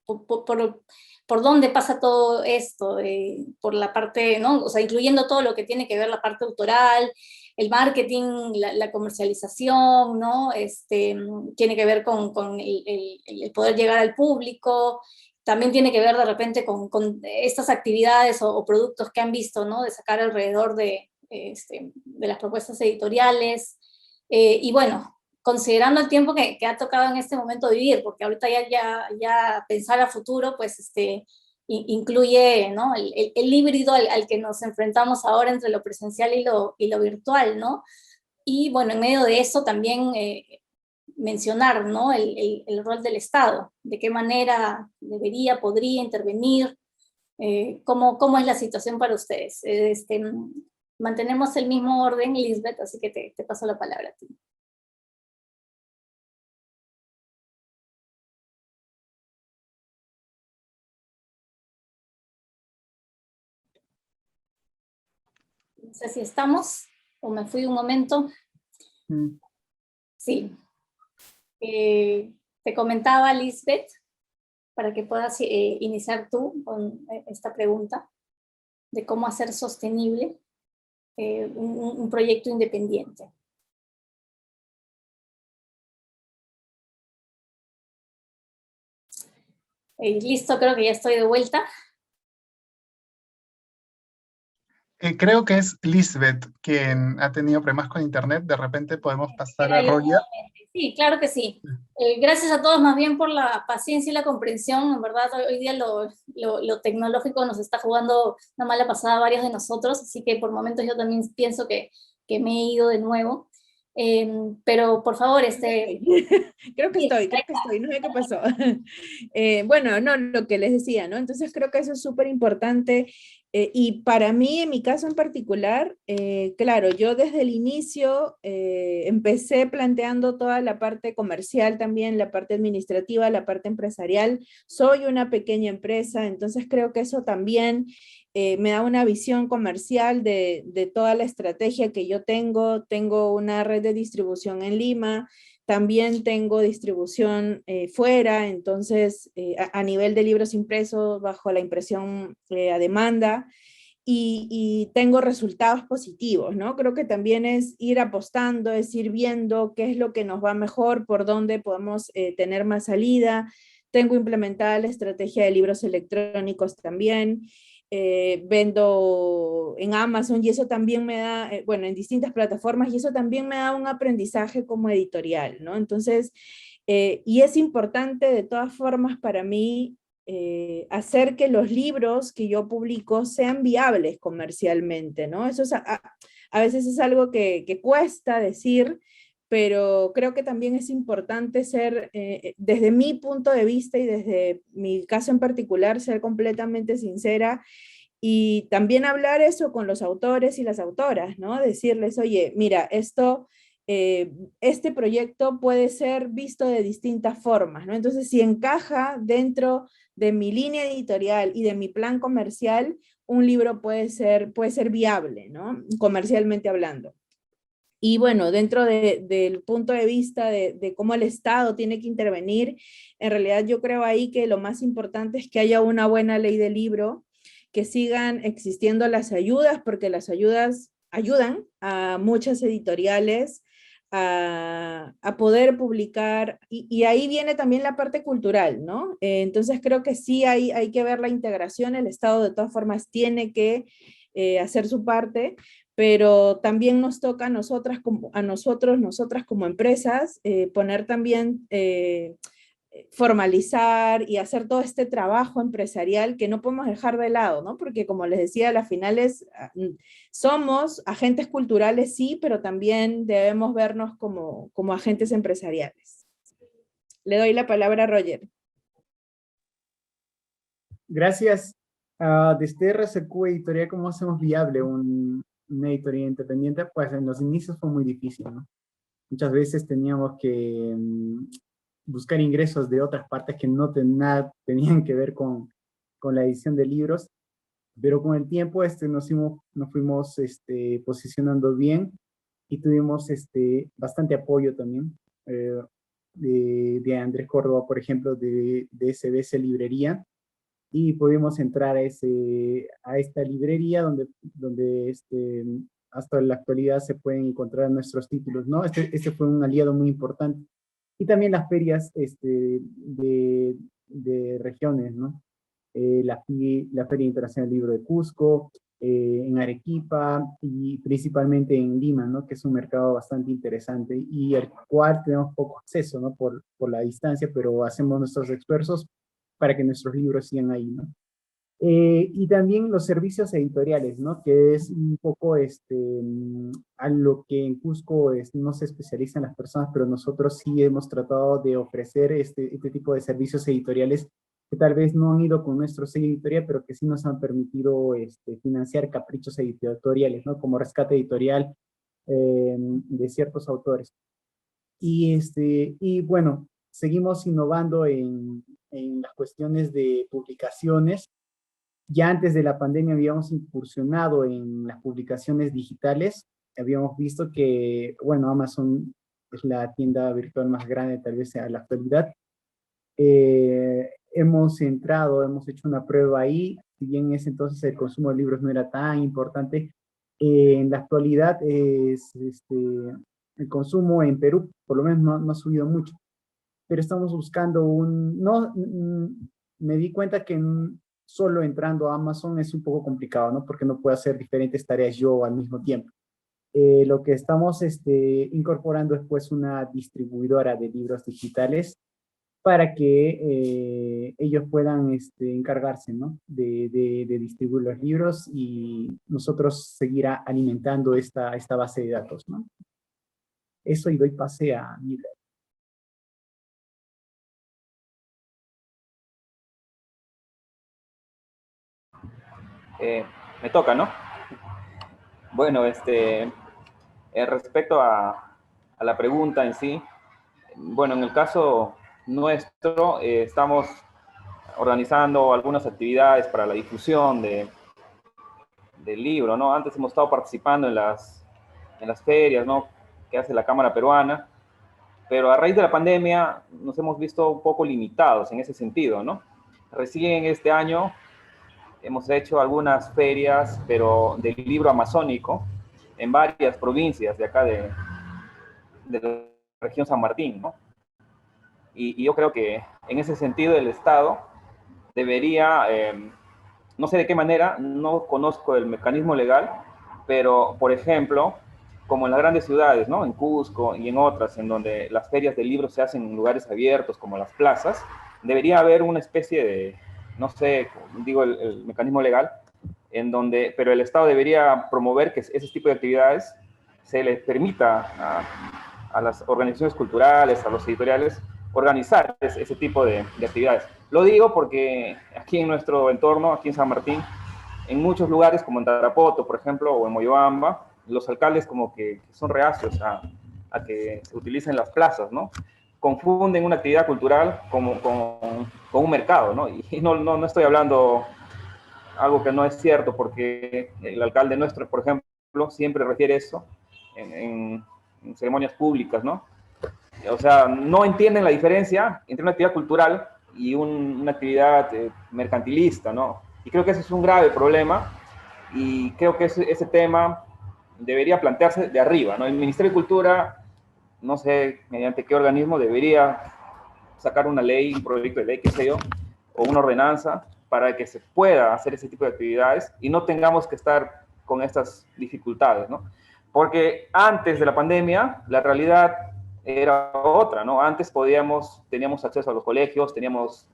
Por dónde pasa todo esto, por la parte, ¿no? O sea, incluyendo todo lo que tiene que ver la parte autoral, el marketing, la comercialización, ¿no? Tiene que ver con el poder llegar al público, también tiene que ver de repente con estas actividades o productos que han visto, ¿no? De sacar alrededor de las propuestas editoriales. Y bueno, considerando el tiempo que ha tocado en este momento vivir, porque ahorita ya pensar a futuro, pues incluye, ¿no? el híbrido al que nos enfrentamos ahora entre lo presencial y lo virtual, ¿no? Y bueno, en medio de eso también mencionar, ¿no? El rol del Estado, de qué manera podría intervenir, cómo es la situación para ustedes. Mantenemos el mismo orden, Lisbeth, así que te paso la palabra a ti. No sé si estamos, o me fui un momento. Mm. Sí. Te comentaba, Lisbeth, para que puedas iniciar tú con esta pregunta de cómo hacer sostenible un proyecto independiente. Listo, creo que ya estoy de vuelta. Creo que es Lisbeth quien ha tenido problemas con internet. De repente podemos pasar a Roger. Sí, claro que sí. Gracias a todos más bien por la paciencia y la comprensión. En verdad, hoy día lo tecnológico nos está jugando una mala pasada a varios de nosotros, así que por momentos yo también pienso que me he ido de nuevo. Pero por favor, creo que estoy, no sé qué pasó. Bueno, no, lo que les decía, ¿no? Entonces creo que eso es súper importante. Y para mí, en mi caso en particular, claro, yo desde el inicio empecé planteando toda la parte comercial también, la parte administrativa, la parte empresarial. Soy una pequeña empresa, entonces creo que eso también me da una visión comercial de toda la estrategia que yo tengo. Tengo una red de distribución en Lima, también tengo distribución fuera, entonces a nivel de libros impresos bajo la impresión a demanda, y tengo resultados positivos, ¿no? Creo que también es ir apostando, es ir viendo qué es lo que nos va mejor, por dónde podemos tener más salida. Tengo implementada la estrategia de libros electrónicos también. Vendo en Amazon y eso también me da, bueno, en distintas plataformas, y eso también me da un aprendizaje como editorial, ¿no? Entonces, y es importante de todas formas para mí hacer que los libros que yo publico sean viables comercialmente, ¿no? Eso es a veces es algo que cuesta decir, pero creo que también es importante ser, desde mi punto de vista y desde mi caso en particular, ser completamente sincera y también hablar eso con los autores y las autoras, ¿no? Decirles, oye, mira, este proyecto puede ser visto de distintas formas, ¿no? Entonces, si encaja dentro de mi línea editorial y de mi plan comercial, un libro puede ser viable, ¿no? Comercialmente hablando. Y bueno, dentro del punto de vista de cómo el Estado tiene que intervenir, en realidad yo creo ahí que lo más importante es que haya una buena ley del libro, que sigan existiendo las ayudas, porque las ayudas ayudan a muchas editoriales a poder publicar, y ahí viene también la parte cultural, ¿no? Entonces creo que sí hay que ver la integración, el Estado de todas formas tiene que hacer su parte, pero también nos toca a nosotras nosotras como empresas, poner también, formalizar y hacer todo este trabajo empresarial que no podemos dejar de lado, ¿no? Porque como les decía, a las finales somos agentes culturales, sí, pero también debemos vernos como agentes empresariales. Le doy la palabra a Roger. Gracias. Desde RSQ Editorial, ¿cómo hacemos viable una editorial independiente? Pues en los inicios fue muy difícil, ¿no? Muchas veces teníamos que buscar ingresos de otras partes que no tenían que ver con la edición de libros, pero con el tiempo nos fuimos posicionando bien y tuvimos bastante apoyo también de Andrés Córdoba, por ejemplo, de SBS Librería, y pudimos entrar a esta librería donde hasta la actualidad se pueden encontrar nuestros títulos, ¿no? Este fue un aliado muy importante. Y también las ferias de regiones, ¿no? La Feria Internacional del Libro de Cusco, en Arequipa y principalmente en Lima, ¿no? Que es un mercado bastante interesante y al cual tenemos poco acceso, ¿no? Por la distancia, pero hacemos nuestros esfuerzos para que nuestros libros sigan ahí, ¿no? Y también los servicios editoriales, ¿no? Que es un poco a lo que en Cusco no se especializan las personas, pero nosotros sí hemos tratado de ofrecer este tipo de servicios editoriales que tal vez no han ido con nuestro sello editorial, pero que sí nos han permitido financiar caprichos editoriales, ¿no? Como rescate editorial de ciertos autores. Y bueno, seguimos innovando en las cuestiones de publicaciones. Ya antes de la pandemia habíamos incursionado en las publicaciones digitales. Habíamos visto que, bueno, Amazon es la tienda virtual más grande tal vez a la actualidad. Hemos entrado, hemos hecho una prueba ahí, si bien en ese entonces el consumo de libros no era tan importante, en la actualidad el consumo en Perú por lo menos no ha subido mucho, pero estamos buscando me di cuenta que solo entrando a Amazon es un poco complicado, ¿no? Porque no puedo hacer diferentes tareas yo al mismo tiempo. Lo que estamos incorporando es pues una distribuidora de libros digitales para que ellos puedan encargarse, ¿no? de distribuir los libros y nosotros seguir alimentando esta base de datos, ¿no? Eso, y doy pase a Miguel. Me toca, ¿no? Bueno, respecto a la pregunta en sí, bueno, en el caso nuestro, estamos organizando algunas actividades para la difusión del libro, ¿no? Antes hemos estado participando en las ferias, ¿no? Que hace la Cámara Peruana, pero a raíz de la pandemia nos hemos visto un poco limitados en ese sentido, ¿no? Recién este año hemos hecho algunas ferias, pero del libro amazónico, en varias provincias de acá de la región San Martín, ¿no? Y yo creo que en ese sentido el Estado debería, no sé de qué manera, no conozco el mecanismo legal, pero por ejemplo, como en las grandes ciudades, ¿no? En Cusco y en otras, en donde las ferias de libros se hacen en lugares abiertos como las plazas, debería haber una especie de, no sé, digo el mecanismo legal, en donde, pero el Estado debería promover que ese tipo de actividades se les permita a las organizaciones culturales, a los editoriales, organizar ese tipo de actividades. Lo digo porque aquí en nuestro entorno, aquí en San Martín, en muchos lugares como en Tarapoto, por ejemplo, o en Moyobamba, los alcaldes como que son reacios a que se utilicen las plazas, ¿no? Confunden una actividad cultural con un mercado, ¿no? Y no estoy hablando algo que no es cierto, porque el alcalde nuestro, por ejemplo, siempre refiere eso en ceremonias públicas, ¿no? O sea, no entienden la diferencia entre una actividad cultural y una actividad mercantilista, ¿no? Y creo que ese es un grave problema, y creo que ese tema debería plantearse de arriba, ¿no? El Ministerio de Cultura, no sé mediante qué organismo, debería sacar una ley, un proyecto de ley, qué sé yo, o una ordenanza para que se pueda hacer ese tipo de actividades y no tengamos que estar con estas dificultades, ¿no? Porque antes de la pandemia, la realidad era otra, ¿no? Antes teníamos acceso a los colegios, teníamos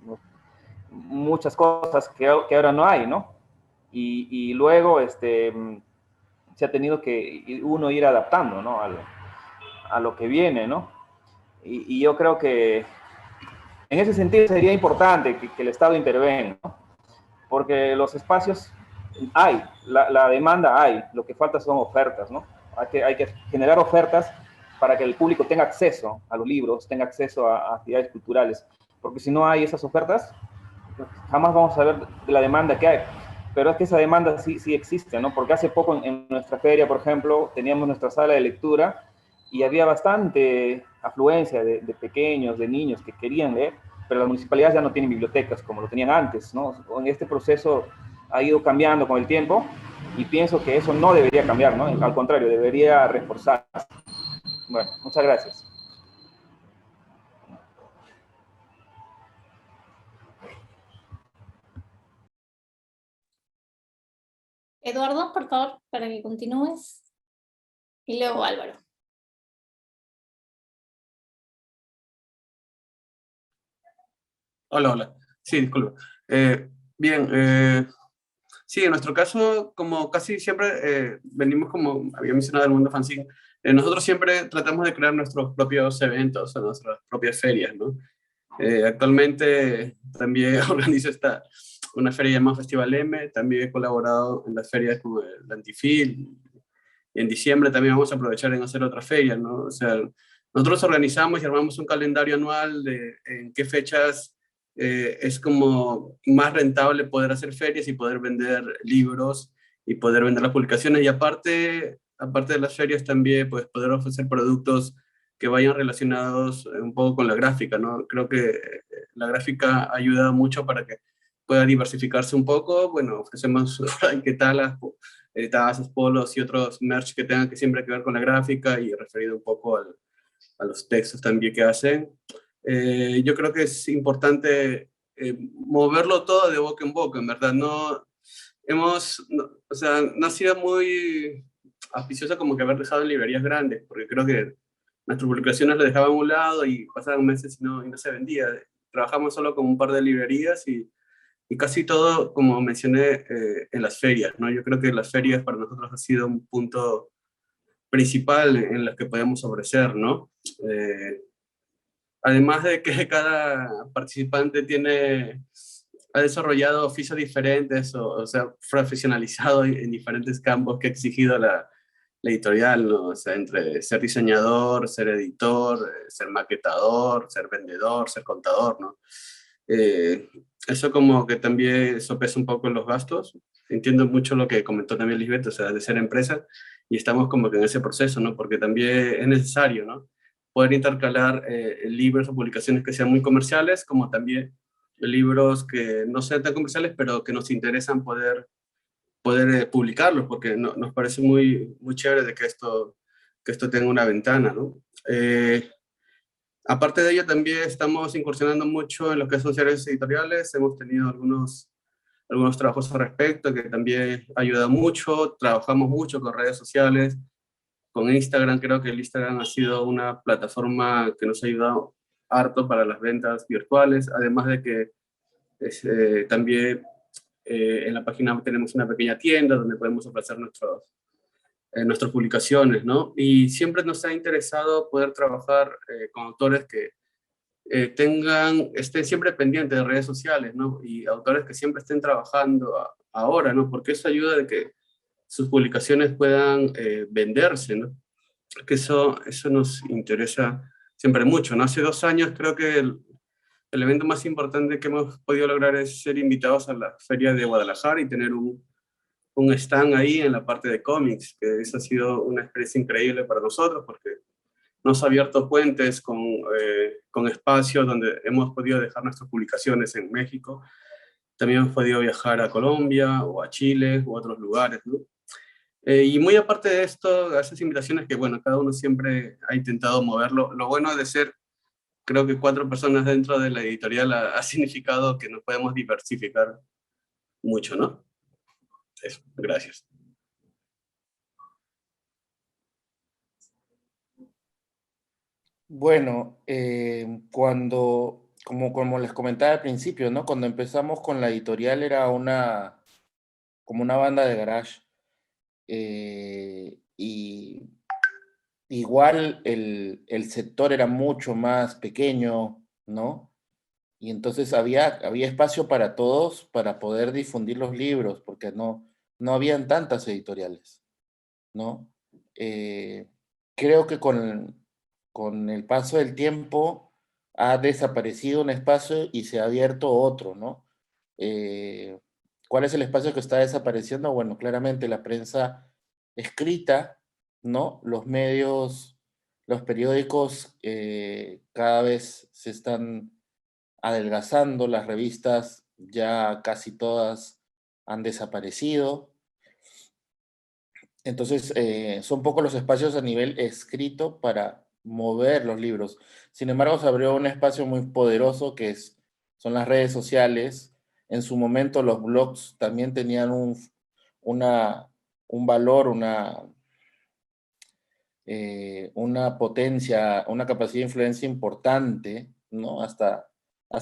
muchas cosas que ahora no hay, ¿no? Y luego se ha tenido que uno ir adaptando, ¿no? A lo que viene, ¿no? Y yo creo que en ese sentido sería importante que el Estado intervenga, ¿no? Porque los espacios hay, la demanda hay, lo que falta son ofertas, ¿no? Hay que generar ofertas para que el público tenga acceso a los libros, tenga acceso a actividades culturales, porque si no hay esas ofertas, jamás vamos a ver la demanda que hay. Pero es que esa demanda sí existe, ¿no? Porque hace poco en nuestra feria, por ejemplo, teníamos nuestra sala de lectura y había bastante afluencia de pequeños, de niños que querían leer, pero las municipalidades ya no tienen bibliotecas como lo tenían antes, ¿no? En este proceso ha ido cambiando con el tiempo y pienso que eso no debería cambiar, ¿no? Al contrario, debería reforzarse. Bueno, muchas gracias. Eduardo, por favor, para que continúes. Y luego Álvaro. Hola. Sí, disculpe. Bien, sí, en nuestro caso, como casi siempre venimos, como había mencionado, del mundo fanzine, nosotros siempre tratamos de crear nuestros propios eventos, o nuestras propias ferias, ¿no? Actualmente también organizo una feria llamada Festival M, también he colaborado en las ferias como el Antifil, y en diciembre también vamos a aprovechar en hacer otra feria, ¿no? O sea, nosotros organizamos y armamos un calendario anual de en qué fechas es como más rentable poder hacer ferias y poder vender libros y poder vender las publicaciones. Y aparte de las ferias también, pues poder ofrecer productos que vayan relacionados un poco con la gráfica, ¿no? Creo que la gráfica ayuda mucho para que pueda diversificarse un poco. Bueno, ofrecemos ¿qué tal? Tazas, polos y otros merch que tengan que siempre que ver con la gráfica y referido un poco a los textos también que hacen. Yo creo que es importante moverlo todo de boca en boca, en verdad. O sea, no ha sido muy auspicioso como que haber dejado en librerías grandes, porque creo que nuestras publicaciones las dejaban a un lado y pasaban meses y no se vendía. Trabajamos solo con un par de librerías y casi todo, como mencioné, en las ferias, ¿no? Yo creo que las ferias para nosotros ha sido un punto principal en los que podemos ofrecer, ¿no? Además de que cada participante ha desarrollado oficios diferentes o sea, profesionalizado en diferentes campos que ha exigido la editorial, ¿no? O sea, entre ser diseñador, ser editor, ser maquetador, ser vendedor, ser contador, ¿no? Eso como que también sopesa un poco en los gastos. Entiendo mucho lo que comentó también Lisbeth, o sea, de ser empresa, y estamos como que en ese proceso, ¿no? Porque también es necesario, ¿no? Poder intercalar libros o publicaciones que sean muy comerciales, como también libros que no sean tan comerciales, pero que nos interesan poder publicarlos, porque nos parece muy, muy chévere de que esto tenga una ventana, ¿no? Aparte de ello, también estamos incursionando mucho en lo que son servicios editoriales. Hemos tenido algunos trabajos al respecto que también ayudan mucho. Trabajamos mucho con redes sociales, con Instagram. Creo que el Instagram ha sido una plataforma que nos ha ayudado harto para las ventas virtuales, además de que también en la página tenemos una pequeña tienda donde podemos ofrecer nuestras publicaciones, ¿no? Y siempre nos ha interesado poder trabajar con autores que estén siempre pendientes de redes sociales, ¿no? Y autores que siempre estén trabajando ahora, ¿no? Porque eso ayuda de que sus publicaciones puedan venderse, ¿no? Porque eso nos interesa siempre mucho, ¿no? Hace 2 años creo que el evento más importante que hemos podido lograr es ser invitados a la Feria de Guadalajara y tener un stand ahí en la parte de cómics, que eso ha sido una experiencia increíble para nosotros porque nos ha abierto puentes con espacios donde hemos podido dejar nuestras publicaciones en México. También hemos podido viajar a Colombia o a Chile u otros lugares, ¿no? Y muy aparte de esto, a esas invitaciones que, bueno, cada uno siempre ha intentado moverlo. Lo bueno de ser, creo que 4 personas dentro de la editorial ha significado que nos podemos diversificar mucho, ¿no? Eso, gracias. Bueno, como les comentaba al principio, ¿no? Cuando empezamos con la editorial era como una banda de garage. Y igual el sector era mucho más pequeño, ¿no? Y entonces había espacio para todos para poder difundir los libros, porque no habían tantas editoriales, ¿no? Creo que con el paso del tiempo ha desaparecido un espacio y se ha abierto otro, ¿no? ¿Cuál es el espacio que está desapareciendo? Bueno, claramente la prensa escrita, ¿no? Los medios, los periódicos cada vez se están adelgazando, las revistas ya casi todas han desaparecido. Entonces, son pocos los espacios a nivel escrito para mover los libros. Sin embargo, se abrió un espacio muy poderoso que son las redes sociales. En su momento los blogs también tenían un valor, una potencia, una capacidad de influencia importante, ¿no? Hasta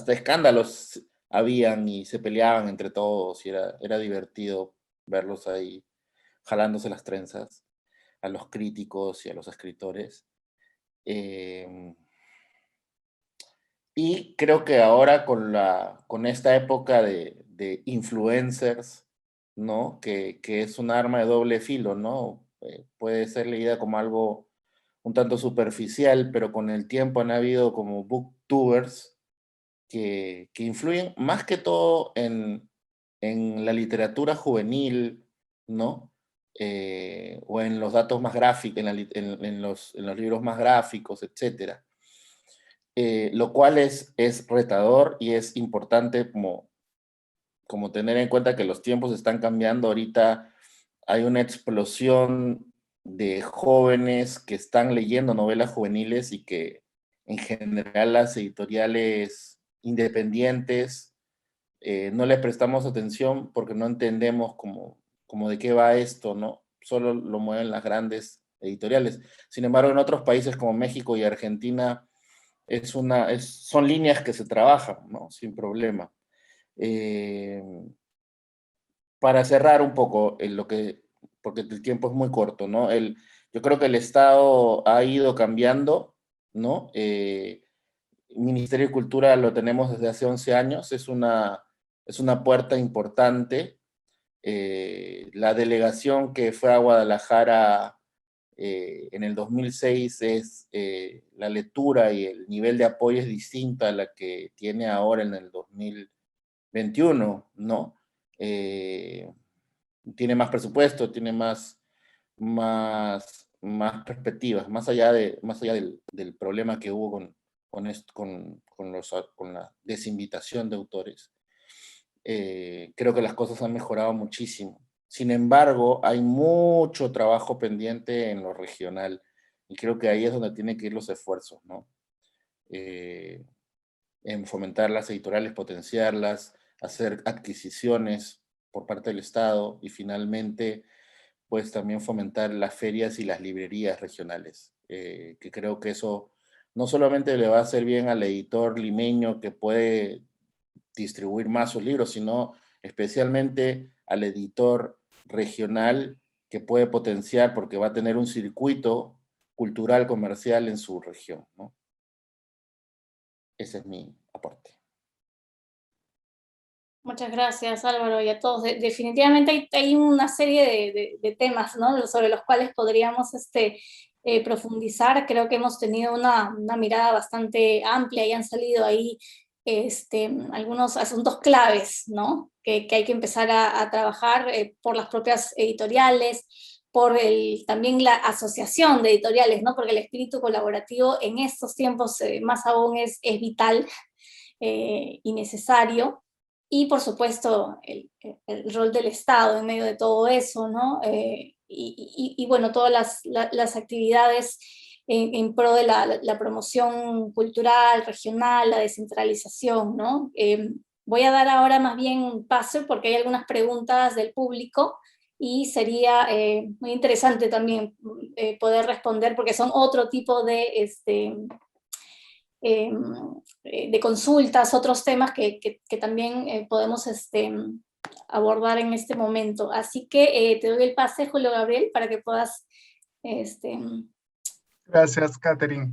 escándalos habían y se peleaban entre todos y era divertido verlos ahí jalándose las trenzas a los críticos y a los escritores. Y creo que ahora con esta época de influencers, ¿no? Que es un arma de doble filo, ¿no? Puede ser leída como algo un tanto superficial, pero con el tiempo han habido como booktubers que influyen más que todo en la literatura juvenil, ¿no? O en los datos más gráficos, en los libros más gráficos, etc. Lo cual es retador y es importante como tener en cuenta que los tiempos están cambiando. Ahorita hay una explosión de jóvenes que están leyendo novelas juveniles y que en general las editoriales independientes no le prestamos atención porque no entendemos como de qué va esto, ¿no? Solo lo mueven las grandes editoriales. Sin embargo, en otros países como México y Argentina son líneas que se trabajan, ¿no? Sin problema. Para cerrar un poco porque el tiempo es muy corto, ¿no? Yo creo que el Estado ha ido cambiando, ¿no? Ministerio de Cultura lo tenemos desde hace 11 años, es una puerta importante. La delegación que fue a Guadalajara en el 2006 la lectura y el nivel de apoyo es distinta a la que tiene ahora en el 2021, ¿no? Tiene más presupuesto, tiene más perspectivas, más allá del problema que hubo con la desinvitación de autores. Creo que las cosas han mejorado muchísimo. Sin embargo, hay mucho trabajo pendiente en lo regional y creo que ahí es donde tienen que ir los esfuerzos, ¿no? En fomentar las editoriales, potenciarlas, hacer adquisiciones por parte del Estado y finalmente, pues también fomentar las ferias y las librerías regionales, que creo que eso no solamente le va a hacer bien al editor limeño que puede distribuir más sus libros, sino especialmente al editor regional que puede potenciar porque va a tener un circuito cultural comercial en su región, ¿no? Ese es mi aporte. Muchas gracias, Álvaro, y a todos. Definitivamente hay una serie de temas, ¿no? Sobre los cuales podríamos profundizar. Creo que hemos tenido una mirada bastante amplia y han salido ahí algunos asuntos claves, ¿no? Que hay que empezar a trabajar por las propias editoriales, por también la asociación de editoriales, ¿no? Porque el espíritu colaborativo en estos tiempos más aún es vital y necesario. Y por supuesto el rol del Estado en medio de todo eso, ¿no? Y bueno, todas las actividades en pro de la promoción cultural, regional, la descentralización, ¿no? Voy a dar ahora más bien paso porque hay algunas preguntas del público y sería muy interesante también poder responder porque son otro tipo de consultas, otros temas que también podemos abordar en este momento. Así que te doy el pase, Julio Gabriel, para que puedas... Gracias, Catherine.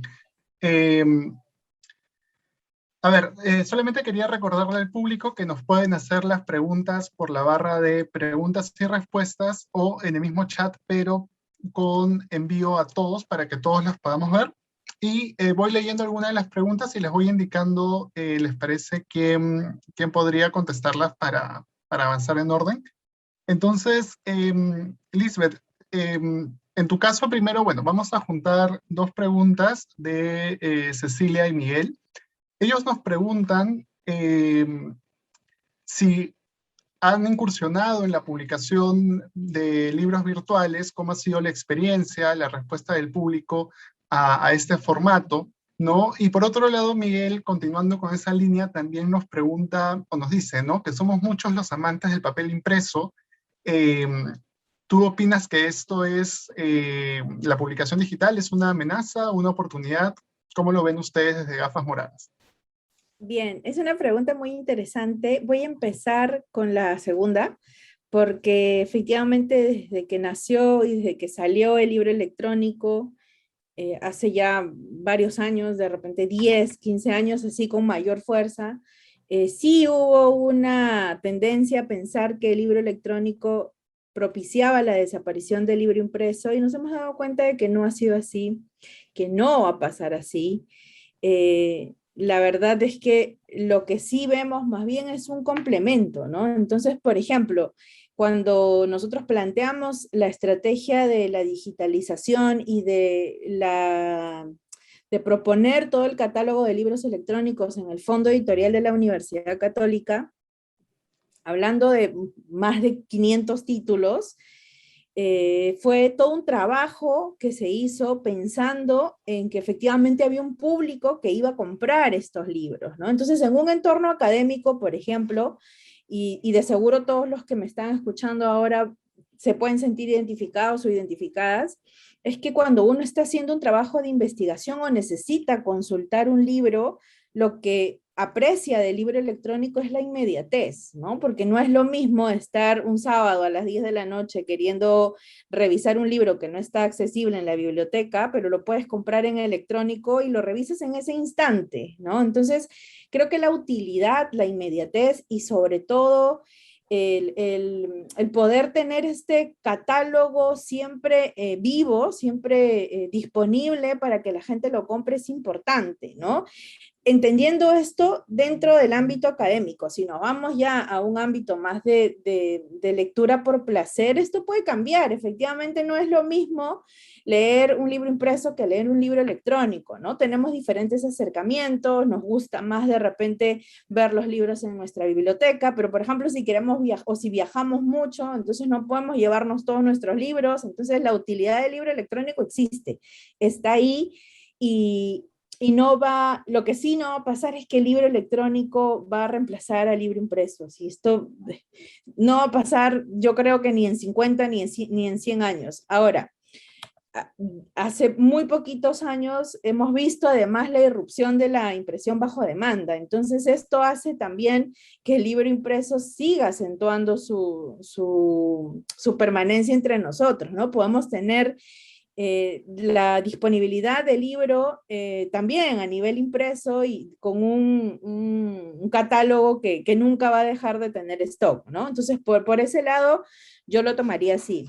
A ver, solamente quería recordarle al público que nos pueden hacer las preguntas por la barra de preguntas y respuestas o en el mismo chat, pero con envío a todos para que todos las podamos ver. Y voy leyendo algunas de las preguntas y les voy indicando, ¿les parece quién podría contestarlas para avanzar en orden? Entonces, Lisbeth, en tu caso primero, bueno, vamos a juntar dos preguntas de Cecilia y Miguel. Ellos nos preguntan si han incursionado en la publicación de libros virtuales, cómo ha sido la experiencia, la respuesta del público a este formato, ¿no? Y por otro lado, Miguel, continuando con esa línea, también nos pregunta, o nos dice, ¿no? Que somos muchos los amantes del papel impreso. ¿Tú opinas que esto es, la publicación digital es una amenaza, una oportunidad? ¿Cómo lo ven ustedes desde Gafas Moradas? Bien, es una pregunta muy interesante. Voy a empezar con la segunda, porque efectivamente desde que nació y desde que salió el libro electrónico, hace ya varios años, de repente 10, 15 años, así con mayor fuerza, sí hubo una tendencia a pensar que el libro electrónico propiciaba la desaparición del libro impreso y nos hemos dado cuenta de que no ha sido así, que no va a pasar así. la verdad es que lo que sí vemos más bien es un complemento, ¿no? Entonces, por ejemplo, cuando nosotros planteamos la estrategia de la digitalización y de proponer todo el catálogo de libros electrónicos en el Fondo Editorial de la Universidad Católica, hablando de más de 500 títulos, fue todo un trabajo que se hizo pensando en que efectivamente había un público que iba a comprar estos libros, ¿no? Entonces, en un entorno académico, por ejemplo, y de seguro todos los que me están escuchando ahora se pueden sentir identificados o identificadas, es que cuando uno está haciendo un trabajo de investigación o necesita consultar un libro, lo que aprecia del libro electrónico es la inmediatez, ¿no? Porque no es lo mismo estar un sábado a las 10 de la noche queriendo revisar un libro que no está accesible en la biblioteca, pero lo puedes comprar en electrónico y lo revisas en ese instante, ¿no? Entonces, creo que la utilidad, la inmediatez y sobre todo el poder tener este catálogo siempre vivo, siempre disponible para que la gente lo compre es importante, ¿no? Entendiendo esto dentro del ámbito académico, si nos vamos ya a un ámbito más de lectura por placer, esto puede cambiar. Efectivamente, no es lo mismo leer un libro impreso que leer un libro electrónico, ¿no? Tenemos diferentes acercamientos, nos gusta más de repente ver los libros en nuestra biblioteca, pero por ejemplo, si queremos viajar o si viajamos mucho, entonces no podemos llevarnos todos nuestros libros, entonces la utilidad del libro electrónico existe, está ahí y no va, lo que sí no va a pasar es que el libro electrónico va a reemplazar al libro impreso. Si esto no va a pasar, yo creo que ni en 50 ni en 100 años. Ahora, hace muy poquitos años hemos visto además la irrupción de la impresión bajo demanda. Entonces esto hace también que el libro impreso siga acentuando su permanencia entre nosotros, ¿no? Podemos tener la disponibilidad del libro también a nivel impreso y con un catálogo que nunca va a dejar de tener stock, ¿no? Entonces, por ese lado, yo lo tomaría así.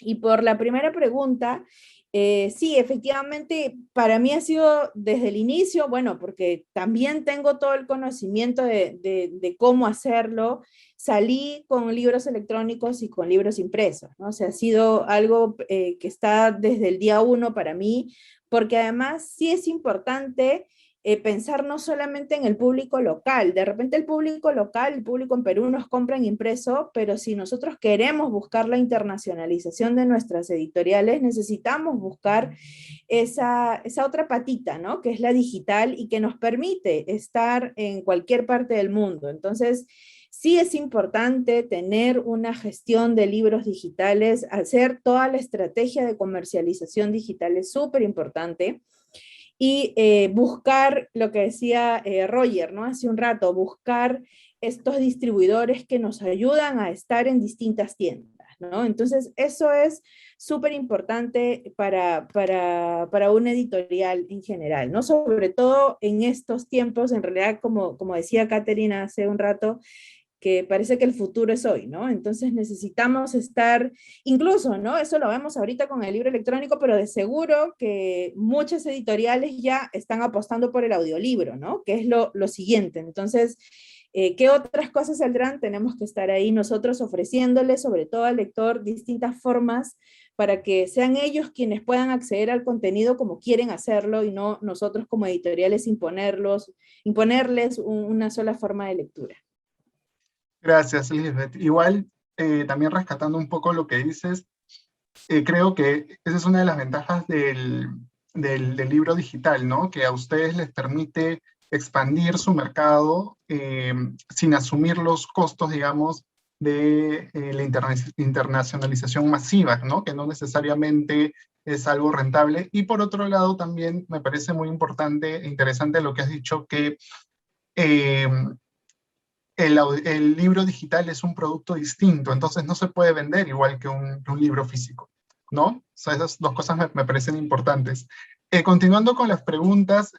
Y por la primera pregunta, sí, efectivamente, para mí ha sido desde el inicio, bueno, porque también tengo todo el conocimiento de cómo hacerlo. Salí con libros electrónicos y con libros impresos, ¿no? O sea, ha sido algo que está desde el día uno para mí, porque además sí es importante pensar no solamente en el público local. De repente el público local, el público en Perú nos compra en impreso, pero si nosotros queremos buscar la internacionalización de nuestras editoriales, necesitamos buscar esa otra patita, ¿no? Que es la digital y que nos permite estar en cualquier parte del mundo. Entonces, sí es importante tener una gestión de libros digitales, hacer toda la estrategia de comercialización digital es súper importante. Y buscar lo que decía Roger, ¿no? Hace un rato, buscar estos distribuidores que nos ayudan a estar en distintas tiendas, ¿no? Entonces, eso es súper importante para una editorial en general, ¿no? Sobre todo en estos tiempos, en realidad, como decía Caterina hace un rato, que parece que el futuro es hoy, ¿no? Entonces necesitamos estar, incluso, ¿no? Eso lo vemos ahorita con el libro electrónico, pero de seguro que muchas editoriales ya están apostando por el audiolibro, ¿no? Que es lo siguiente. Entonces, ¿qué otras cosas saldrán? Tenemos que estar ahí nosotros ofreciéndole, sobre todo al lector, distintas formas para que sean ellos quienes puedan acceder al contenido como quieren hacerlo y no nosotros como editoriales imponerles una sola forma de lectura. Gracias, Elizabeth. Igual, también rescatando un poco lo que dices, creo que esa es una de las ventajas del libro digital, ¿no? Que a ustedes les permite expandir su mercado sin asumir los costos, digamos, de la internacionalización masiva, ¿no? Que no necesariamente es algo rentable. Y por otro lado, también me parece muy importante e interesante lo que has dicho, que el libro digital es un producto distinto, entonces no se puede vender igual que un libro físico, ¿no? O sea, esas dos cosas me parecen importantes. Continuando con las preguntas,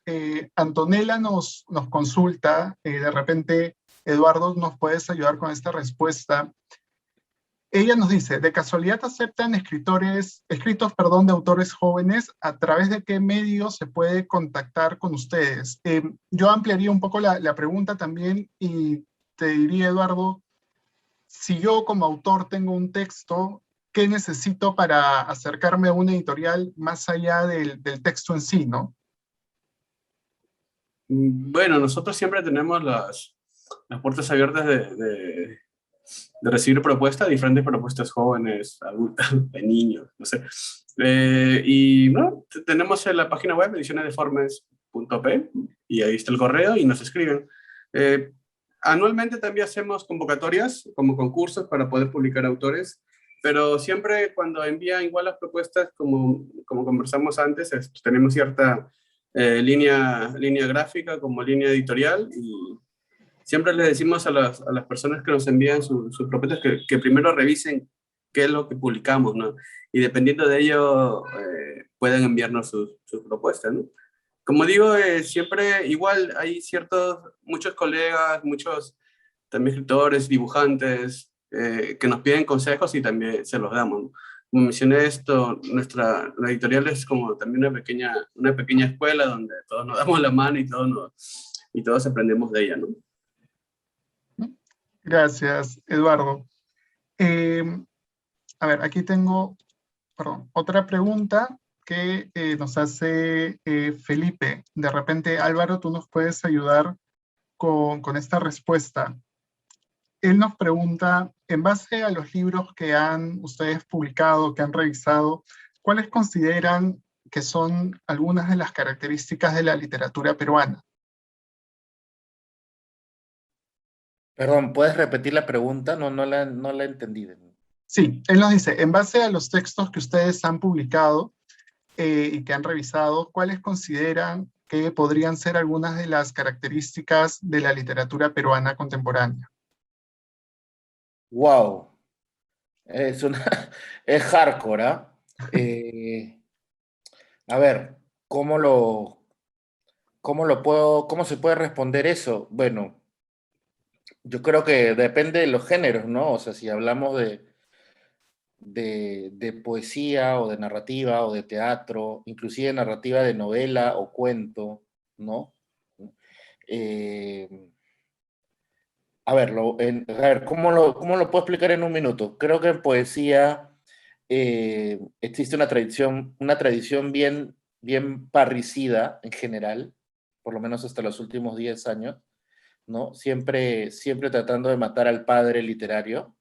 Antonella nos consulta, de repente, Eduardo, ¿nos puedes ayudar con esta respuesta? Ella nos dice, ¿de casualidad aceptan escritos, perdón, de autores jóvenes? ¿A través de qué medios se puede contactar con ustedes? Yo ampliaría un poco la pregunta también y te diría, Eduardo, si yo como autor tengo un texto, ¿qué necesito para acercarme a una editorial más allá del texto en sí, no? Bueno, nosotros siempre tenemos las puertas abiertas de recibir propuestas, diferentes propuestas jóvenes, adultas, de niños, no sé. Y no, tenemos en la página web edicionesdeformes.p y ahí está el correo y nos escriben. Anualmente también hacemos convocatorias como concursos para poder publicar autores, pero siempre cuando envían igual las propuestas, como conversamos antes, tenemos cierta línea gráfica como línea editorial y siempre les decimos a las personas que nos envían sus propuestas que primero revisen qué es lo que publicamos, ¿no? Y dependiendo de ello, pueden enviarnos sus propuestas, ¿no? Como digo, siempre igual hay muchos colegas, muchos también escritores, dibujantes, que nos piden consejos y también se los damos, ¿no? Como mencioné esto, la editorial es como también una pequeña escuela donde todos nos damos la mano y todos aprendemos de ella, ¿no? Gracias, Eduardo. A ver, aquí tengo, perdón, otra pregunta que nos hace Felipe. De repente, Álvaro, tú nos puedes ayudar con esta respuesta. Él nos pregunta, en base a los libros que han ustedes publicado, que han revisado, ¿cuáles consideran que son algunas de las características de la literatura peruana? Perdón, ¿puedes repetir la pregunta? No la entendí. Sí, él nos dice, en base a los textos que ustedes han publicado y que han revisado, ¿cuáles consideran que podrían ser algunas de las características de la literatura peruana contemporánea? Wow. Es hardcore, ¿ah? A ver, ¿cómo se puede responder eso? Bueno, yo creo que depende de los géneros, ¿no? O sea, si hablamos de poesía o de narrativa o de teatro, inclusive narrativa de novela o cuento, ¿no? Eh, ¿cómo lo puedo explicar en un minuto? Creo que en poesía existe una tradición bien parricida en general, por lo menos hasta los últimos 10 años, ¿no? Siempre tratando de matar al padre literario.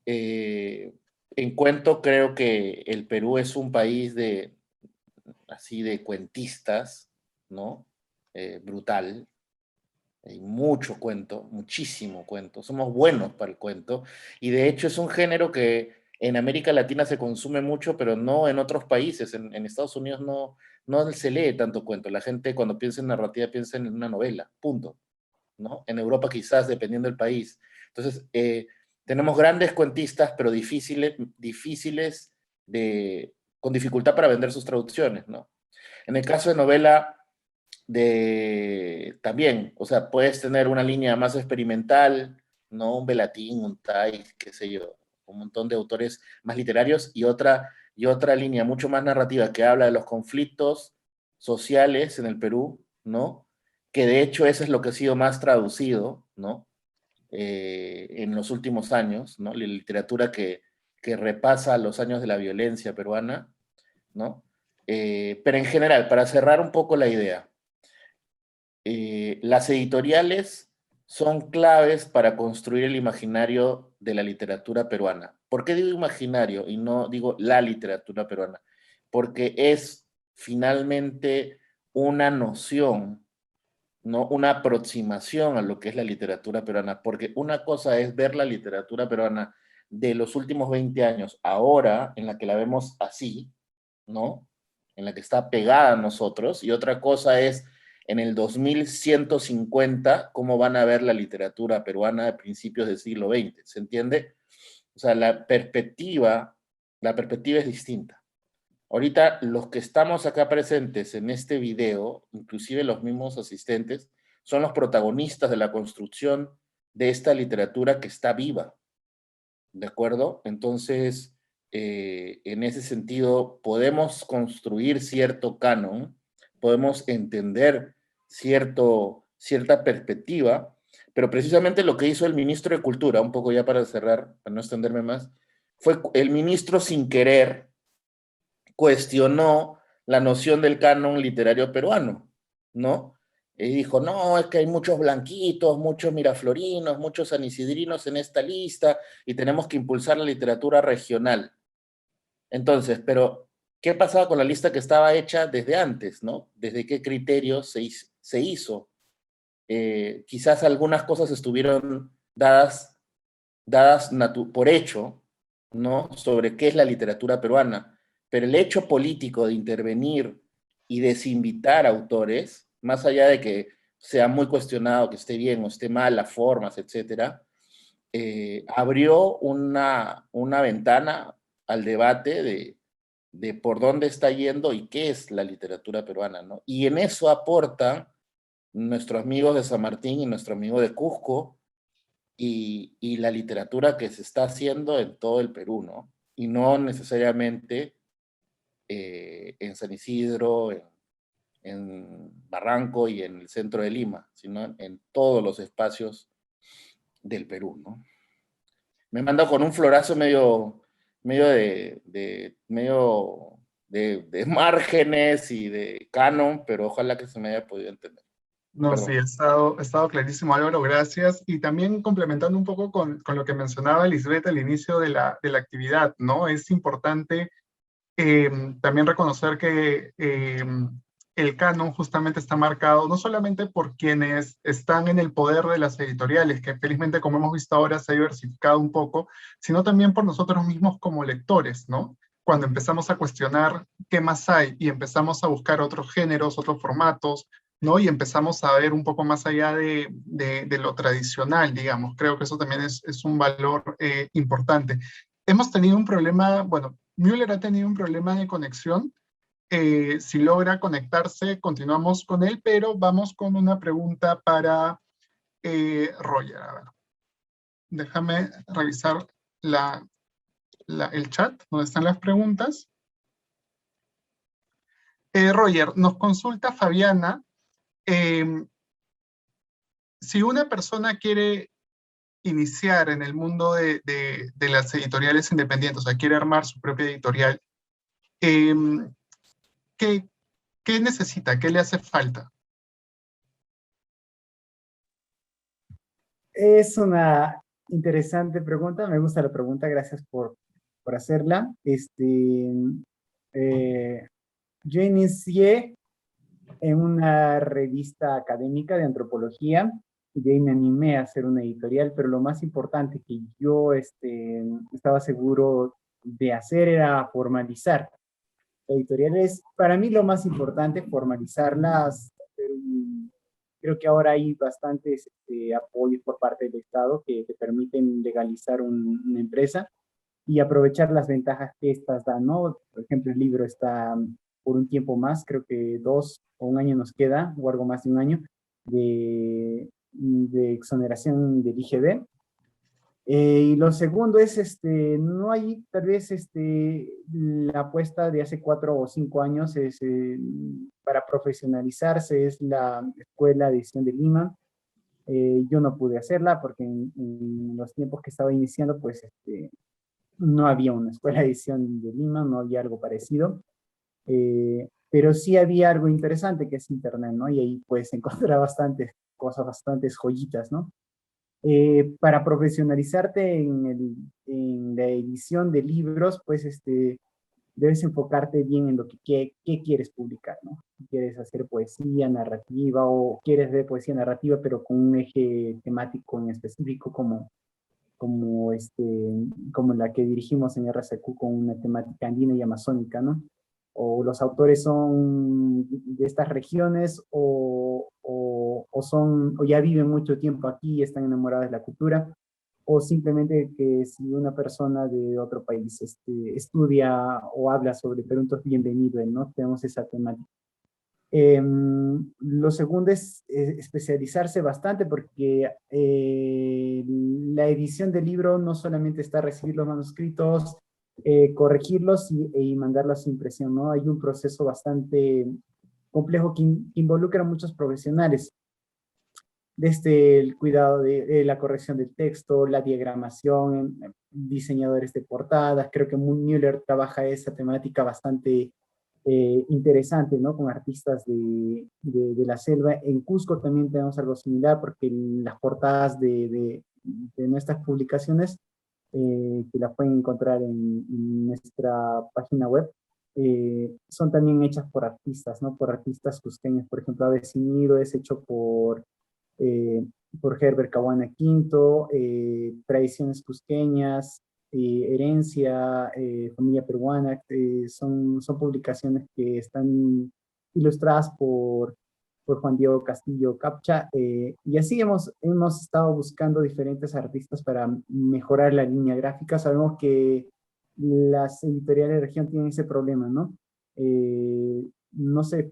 En cuento creo que el Perú es un país así de cuentistas, ¿no? Brutal. Hay mucho cuento, muchísimo cuento. Somos buenos para el cuento. Y de hecho es un género que en América Latina se consume mucho, pero no en otros países. En Estados Unidos no se lee tanto cuento. La gente cuando piensa en narrativa piensa en una novela, punto, ¿no? En Europa quizás, dependiendo del país. Entonces, tenemos grandes cuentistas, pero difíciles con dificultad para vender sus traducciones, ¿no? En el caso de novela, también, o sea, puedes tener una línea más experimental, ¿no? Un Velatín, un Tai, qué sé yo, un montón de autores más literarios y otra línea mucho más narrativa que habla de los conflictos sociales en el Perú, ¿no? Que de hecho eso es lo que ha sido más traducido, ¿no? En los últimos años, ¿no? La literatura que repasa los años de la violencia peruana, ¿no? Pero en general, para cerrar un poco la idea, las editoriales son claves para construir el imaginario de la literatura peruana. ¿Por qué digo imaginario y no digo la literatura peruana? Porque es finalmente una noción, ¿no? Una aproximación a lo que es la literatura peruana, porque una cosa es ver la literatura peruana de los últimos 20 años, ahora en la que la vemos así, ¿no? En la que está pegada a nosotros, y otra cosa es en el 2150, cómo van a ver la literatura peruana de principios del siglo XX, ¿se entiende? O sea, la perspectiva es distinta. Ahorita los que estamos acá presentes en este video, inclusive los mismos asistentes, son los protagonistas de la construcción de esta literatura que está viva, ¿de acuerdo? Entonces, en ese sentido, podemos construir cierto canon, podemos entender cierta perspectiva, pero precisamente lo que hizo el ministro de Cultura, un poco ya para cerrar, para no extenderme más, fue el ministro sin querer cuestionó la noción del canon literario peruano, ¿no? Y dijo, no, es que hay muchos blanquitos, muchos miraflorinos, muchos sanisidrinos en esta lista y tenemos que impulsar la literatura regional. Entonces, pero, ¿qué pasaba con la lista que estaba hecha desde antes, ¿no? ¿Desde qué criterios se hizo? Quizás algunas cosas estuvieron dadas por hecho, ¿no? Sobre qué es la literatura peruana, pero el hecho político de intervenir y desinvitar autores, más allá de que sea muy cuestionado, que esté bien o esté mal, las formas, etcétera, abrió una ventana al debate de por dónde está yendo y qué es la literatura peruana, ¿no? Y en eso aportan nuestros amigos de San Martín y nuestro amigo de Cusco, y la literatura que se está haciendo en todo el Perú, ¿no? Y no necesariamente en San Isidro, en Barranco y en el centro de Lima, sino en todos los espacios del Perú, ¿no? Me manda con un florazo medio de márgenes y de canon, pero ojalá que se me haya podido entender. No, Perdón. sí, ha estado clarísimo, Álvaro, gracias. Y también complementando un poco con lo que mencionaba Lisbeth al inicio de la actividad, ¿no? Es importante también reconocer que el canon justamente está marcado no solamente por quienes están en el poder de las editoriales, que felizmente, como hemos visto ahora, se ha diversificado un poco, sino también por nosotros mismos como lectores, ¿no? Cuando empezamos a cuestionar qué más hay y empezamos a buscar otros géneros, otros formatos, ¿no? Y empezamos a ver un poco más allá de lo tradicional, digamos. Creo que eso también es un valor importante. Hemos tenido un problema, bueno, Müller ha tenido un problema de conexión. Si logra conectarse, continuamos con él, pero vamos con una pregunta para Roger. A ver, déjame revisar el chat, donde están las preguntas. Roger, nos consulta Fabiana, si una persona quiere iniciar en el mundo de las editoriales independientes, o sea, quiere armar su propia editorial, ¿qué necesita? ¿Qué le hace falta? Es una interesante pregunta, me gusta la pregunta, gracias por hacerla. Yo inicié en una revista académica de antropología y de ahí me animé a hacer una editorial, pero lo más importante que yo estaba seguro de hacer era formalizar. La editorial es para mí lo más importante, formalizarlas. Creo que ahora hay bastantes apoyos por parte del Estado que te permiten legalizar una empresa y aprovechar las ventajas que estas dan, ¿no? Por ejemplo, el libro está por un tiempo más, creo que 2 o un año nos queda, o algo más de un año, de exoneración del IGB. Y lo segundo es, no hay tal vez la apuesta de hace 4 o 5 años es, para profesionalizarse, es la Escuela de Edición de Lima. Yo no pude hacerla porque en los tiempos que estaba iniciando, pues no había una escuela de edición de Lima, no había algo parecido. Pero sí había algo interesante que es Internet, ¿no? Y ahí puedes encontrar bastantes cosas, bastantes joyitas, ¿no? Para profesionalizarte en la edición de libros, pues debes enfocarte bien en lo que quieres publicar, ¿no? ¿Quieres hacer poesía narrativa o quieres ver poesía narrativa pero con un eje temático en específico como la que dirigimos en RSQ con una temática andina y amazónica, ¿no? O los autores son de estas regiones o ya viven mucho tiempo aquí y están enamorados de la cultura, o simplemente que si una persona de otro país estudia o habla sobre Perú, entonces bienvenido, ¿no? Tenemos esa temática. Lo segundo es especializarse bastante porque la edición del libro no solamente está recibir los manuscritos, corregirlos y mandarlos a impresión, ¿no? Hay un proceso bastante complejo que involucra a muchos profesionales, desde el cuidado de la corrección del texto, la diagramación, diseñadores de portadas. Creo que Müller trabaja esa temática bastante interesante, ¿no? Con artistas de la selva. En Cusco también tenemos algo similar, porque las portadas de nuestras publicaciones, que la pueden encontrar en nuestra página web, son también hechas por artistas, ¿no? Por artistas cusqueños. Por ejemplo, Avecinido es hecho eh, por Herbert Caguana Quinto, Tradiciones Cusqueñas, Herencia, Familia Peruana, son publicaciones que están ilustradas por Juan Diego Castillo Capcha, y así hemos estado buscando diferentes artistas para mejorar la línea gráfica. Sabemos que las editoriales de región tienen ese problema, ¿no? No se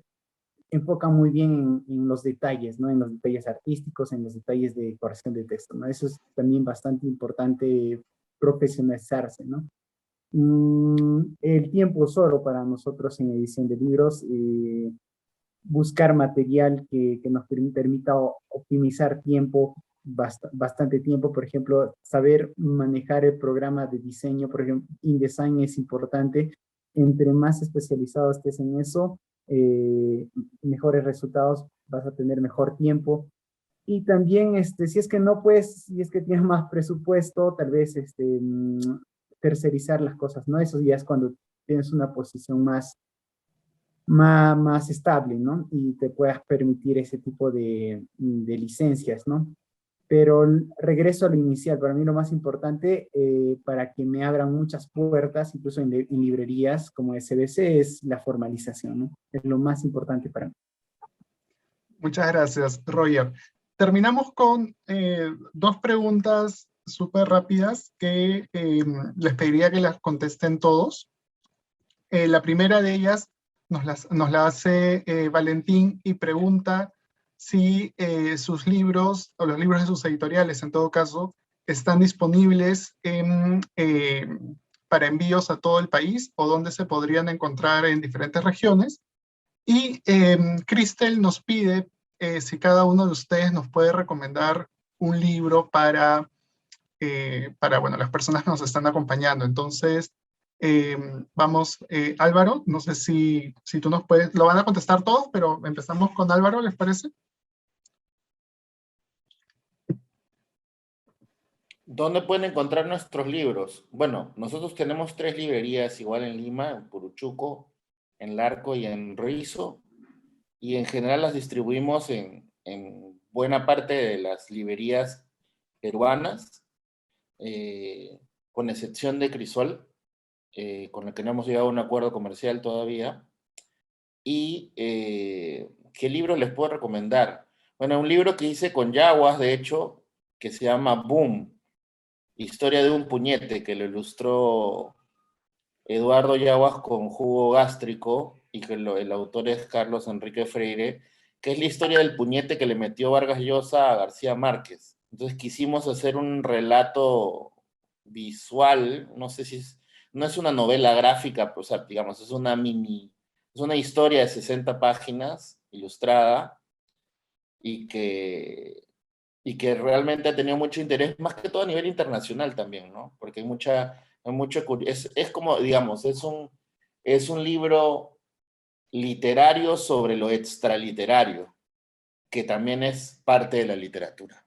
enfocan muy bien en los detalles, ¿no? En los detalles artísticos, en los detalles de corrección de texto, ¿no? Eso es también bastante importante, profesionalizarse, ¿no? El tiempo es oro para nosotros en edición de libros. Buscar material que nos permita optimizar tiempo, bastante tiempo. Por ejemplo, saber manejar el programa de diseño, por ejemplo, InDesign es importante. Entre más especializado estés en eso, mejores resultados, vas a tener mejor tiempo. Y también, si es que no puedes, si es que tienes más presupuesto, tal vez tercerizar las cosas, ¿no? Eso ya es cuando tienes una posición más estable, ¿no? Y te puedas permitir ese tipo de licencias, ¿no? Pero regreso a lo inicial. Para mí lo más importante, para que me abran muchas puertas, incluso en librerías como SBC, es la formalización, ¿no? Es lo más importante para mí. Muchas gracias, Roger. Terminamos con dos preguntas súper rápidas que les pediría que las contesten todos. La primera de ellas nos la hace Valentín y pregunta si sus libros, o los libros de sus editoriales en todo caso, están disponibles para envíos a todo el país, o dónde se podrían encontrar en diferentes regiones. Y Cristel nos pide si cada uno de ustedes nos puede recomendar un libro para bueno, las personas que nos están acompañando. Entonces, vamos, Álvaro, no sé si tú nos puedes, lo van a contestar todos, pero empezamos con Álvaro, ¿les parece? ¿Dónde pueden encontrar nuestros libros? Bueno, nosotros tenemos 3 librerías igual en Lima, en Puruchuco, en Larco y en Rizo, y en general las distribuimos en buena parte de las librerías peruanas, con excepción de Crisol, con el que no hemos llegado a un acuerdo comercial todavía. Y ¿qué libro les puedo recomendar? Bueno, un libro que hice con Yaguas, de hecho, que se llama Boom, Historia de un puñete, que lo ilustró Eduardo Yaguas con jugo gástrico, y que el autor es Carlos Enrique Freire, que es la historia del puñete que le metió Vargas Llosa a García Márquez. Entonces quisimos hacer un relato visual, no sé si no es una novela gráfica, o sea, digamos, es una historia de 60 páginas ilustrada, y que realmente ha tenido mucho interés, más que todo a nivel internacional también, ¿no? Porque hay mucho, es como, digamos, es un libro literario sobre lo extraliterario, que también es parte de la literatura.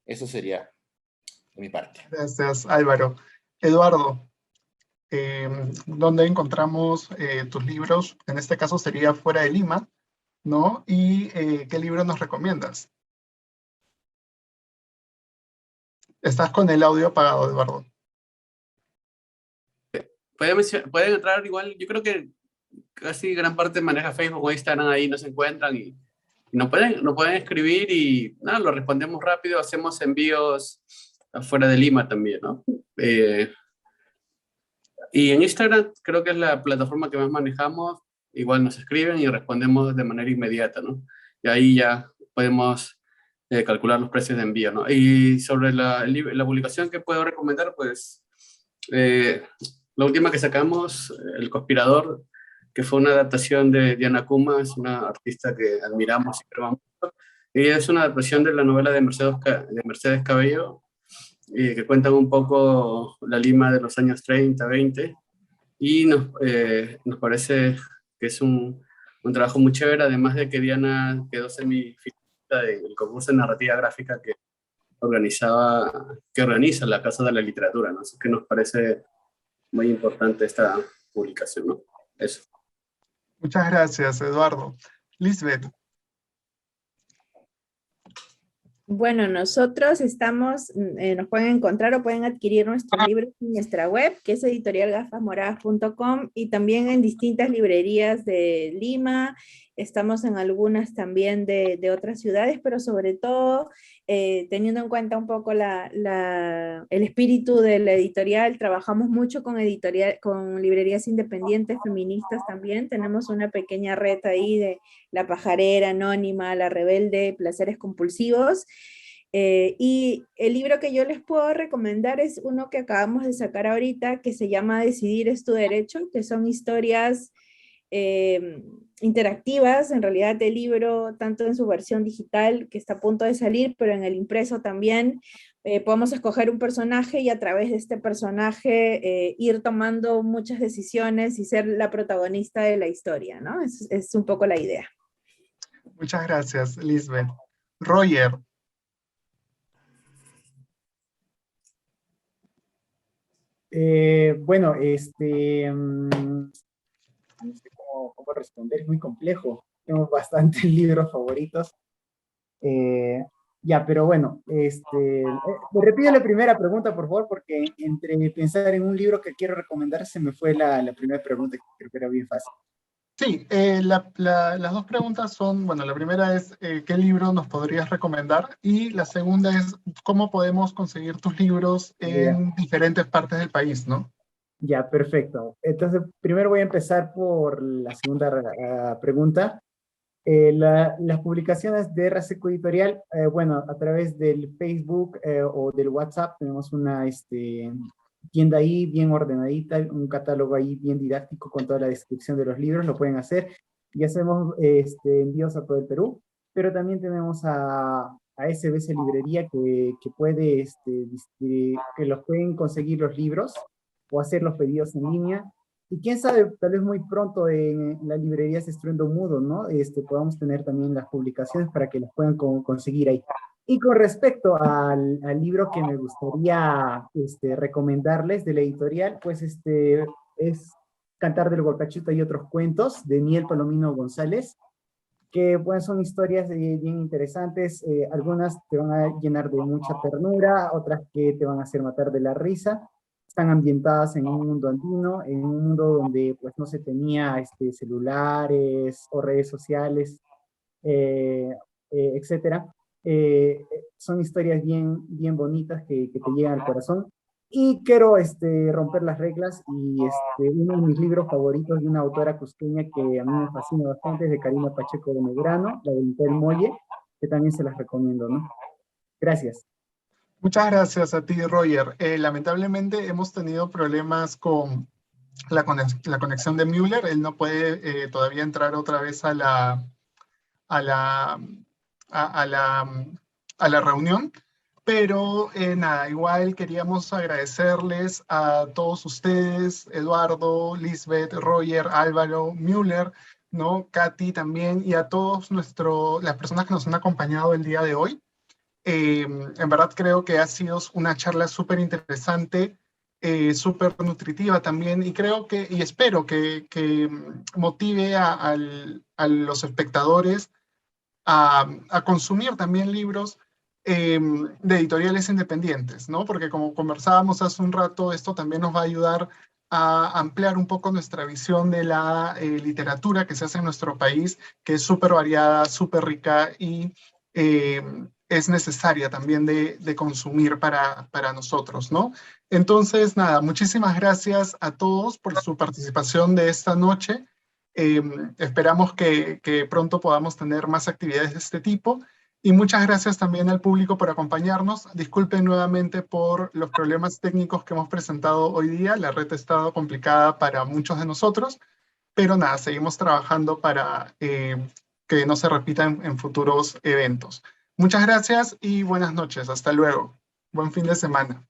Eso sería de mi parte. Gracias, Álvaro. Eduardo, ¿dónde encontramos tus libros? En este caso sería fuera de Lima, ¿no? ¿Y qué libro nos recomiendas? Estás con el audio apagado, Eduardo. Pueden entrar igual, yo creo que casi gran parte maneja Facebook o Instagram, ahí nos encuentran y nos pueden escribir y nada, lo respondemos rápido, hacemos envíos afuera de Lima también, ¿no? Y en Instagram creo que es la plataforma que más manejamos, igual nos escriben y respondemos de manera inmediata, ¿no? Y ahí ya podemos calcular los precios de envío, ¿no? Y sobre la publicación que puedo recomendar, pues la última que sacamos, El Conspirador, que fue una adaptación de Diana Kuma, es una artista que admiramos y queremos mucho. Ella es una adaptación de la novela de Mercedes Cabello, que cuentan un poco la Lima de los años 30, 20, y nos parece que es un trabajo muy chévere, además de que Diana quedó semifinalista del concurso de narrativa gráfica que organiza la Casa de la Literatura, ¿no? Así que nos parece muy importante esta publicación, ¿no? Eso. Muchas gracias, Eduardo. Lisbeth. Bueno, nosotros estamos, nos pueden encontrar o pueden adquirir nuestros libros en nuestra web, que es editorialgafasmoradas.com, y también en distintas librerías de Lima. Estamos en algunas también de otras ciudades, pero sobre todo, teniendo en cuenta un poco el espíritu de la editorial, trabajamos mucho con librerías independientes, feministas también. Tenemos una pequeña red ahí de La Pajarera, Anónima, La Rebelde, Placeres Compulsivos. Y el libro que yo les puedo recomendar es uno que acabamos de sacar ahorita, que se llama Decidir es tu derecho, que son historias interactivas. En realidad el libro, tanto en su versión digital, que está a punto de salir, pero en el impreso también, podemos escoger un personaje y a través de este personaje ir tomando muchas decisiones y ser la protagonista de la historia, ¿no? Es un poco la idea. Muchas gracias, Lisbeth. Roger. Bueno, no sé cómo responder, es muy complejo. Tengo bastantes libros favoritos. Pero bueno, me repito la primera pregunta, por favor, porque entre pensar en un libro que quiero recomendar, se me fue la primera pregunta, que creo que era bien fácil. Sí, las dos preguntas son, bueno, la primera es ¿qué libro nos podrías recomendar? Y la segunda es ¿cómo podemos conseguir tus libros en diferentes partes del país, ¿no? Ya, perfecto. Entonces, primero voy a empezar por la segunda pregunta. Las publicaciones de RACECO Editorial, bueno, a través del Facebook o del WhatsApp tenemos una tienda ahí bien ordenadita, un catálogo ahí bien didáctico con toda la descripción de los libros, lo pueden hacer. Y hacemos envíos a todo el Perú, pero también tenemos a SBS Librería que puede, que los pueden conseguir los libros o hacer los pedidos en línea. Y quién sabe, tal vez muy pronto en la librería Estruendo Mudo, ¿no? Podamos tener también las publicaciones para que las puedan conseguir ahí. Y con respecto al libro que me gustaría recomendarles de la editorial, pues es Cantar del Guacachuta y otros cuentos, de Niel Palomino González, que pues, son historias bien interesantes. Algunas te van a llenar de mucha ternura, otras que te van a hacer matar de la risa. Están ambientadas en un mundo andino, en un mundo donde pues no se tenía celulares o redes sociales, etcétera. Son historias bien bonitas que te llegan al corazón. Y quiero romper las reglas y uno de mis libros favoritos de una autora cusqueña que a mí me fascina bastante es de Karina Pacheco de Medrano, La Voluntad del Molle, que también se las recomiendo, ¿no? Gracias. Muchas gracias a ti, Roger. Lamentablemente hemos tenido problemas con la conexión de Müller. Él no puede todavía entrar otra vez a la reunión. Pero nada, igual queríamos agradecerles a todos ustedes, Eduardo, Lisbeth, Roger, Álvaro, Müller, ¿no? Katy también, y a todos las personas que nos han acompañado el día de hoy. En verdad creo que ha sido una charla súper interesante, súper nutritiva también, y espero que motive a los espectadores a consumir también libros de editoriales independientes, ¿no? Porque como conversábamos hace un rato, esto también nos va a ayudar a ampliar un poco nuestra visión de la literatura que se hace en nuestro país, que es súper variada, súper rica y es necesaria también de consumir para nosotros, ¿no? Entonces, nada, muchísimas gracias a todos por su participación de esta noche Esperamos que pronto podamos tener más actividades de este tipo. Y muchas gracias también al público por acompañarnos. Disculpen nuevamente por los problemas técnicos que hemos presentado hoy día. La red ha estado complicada para muchos de nosotros, pero nada, seguimos trabajando para que no se repitan en futuros eventos. Muchas gracias y buenas noches. Hasta luego. Buen fin de semana.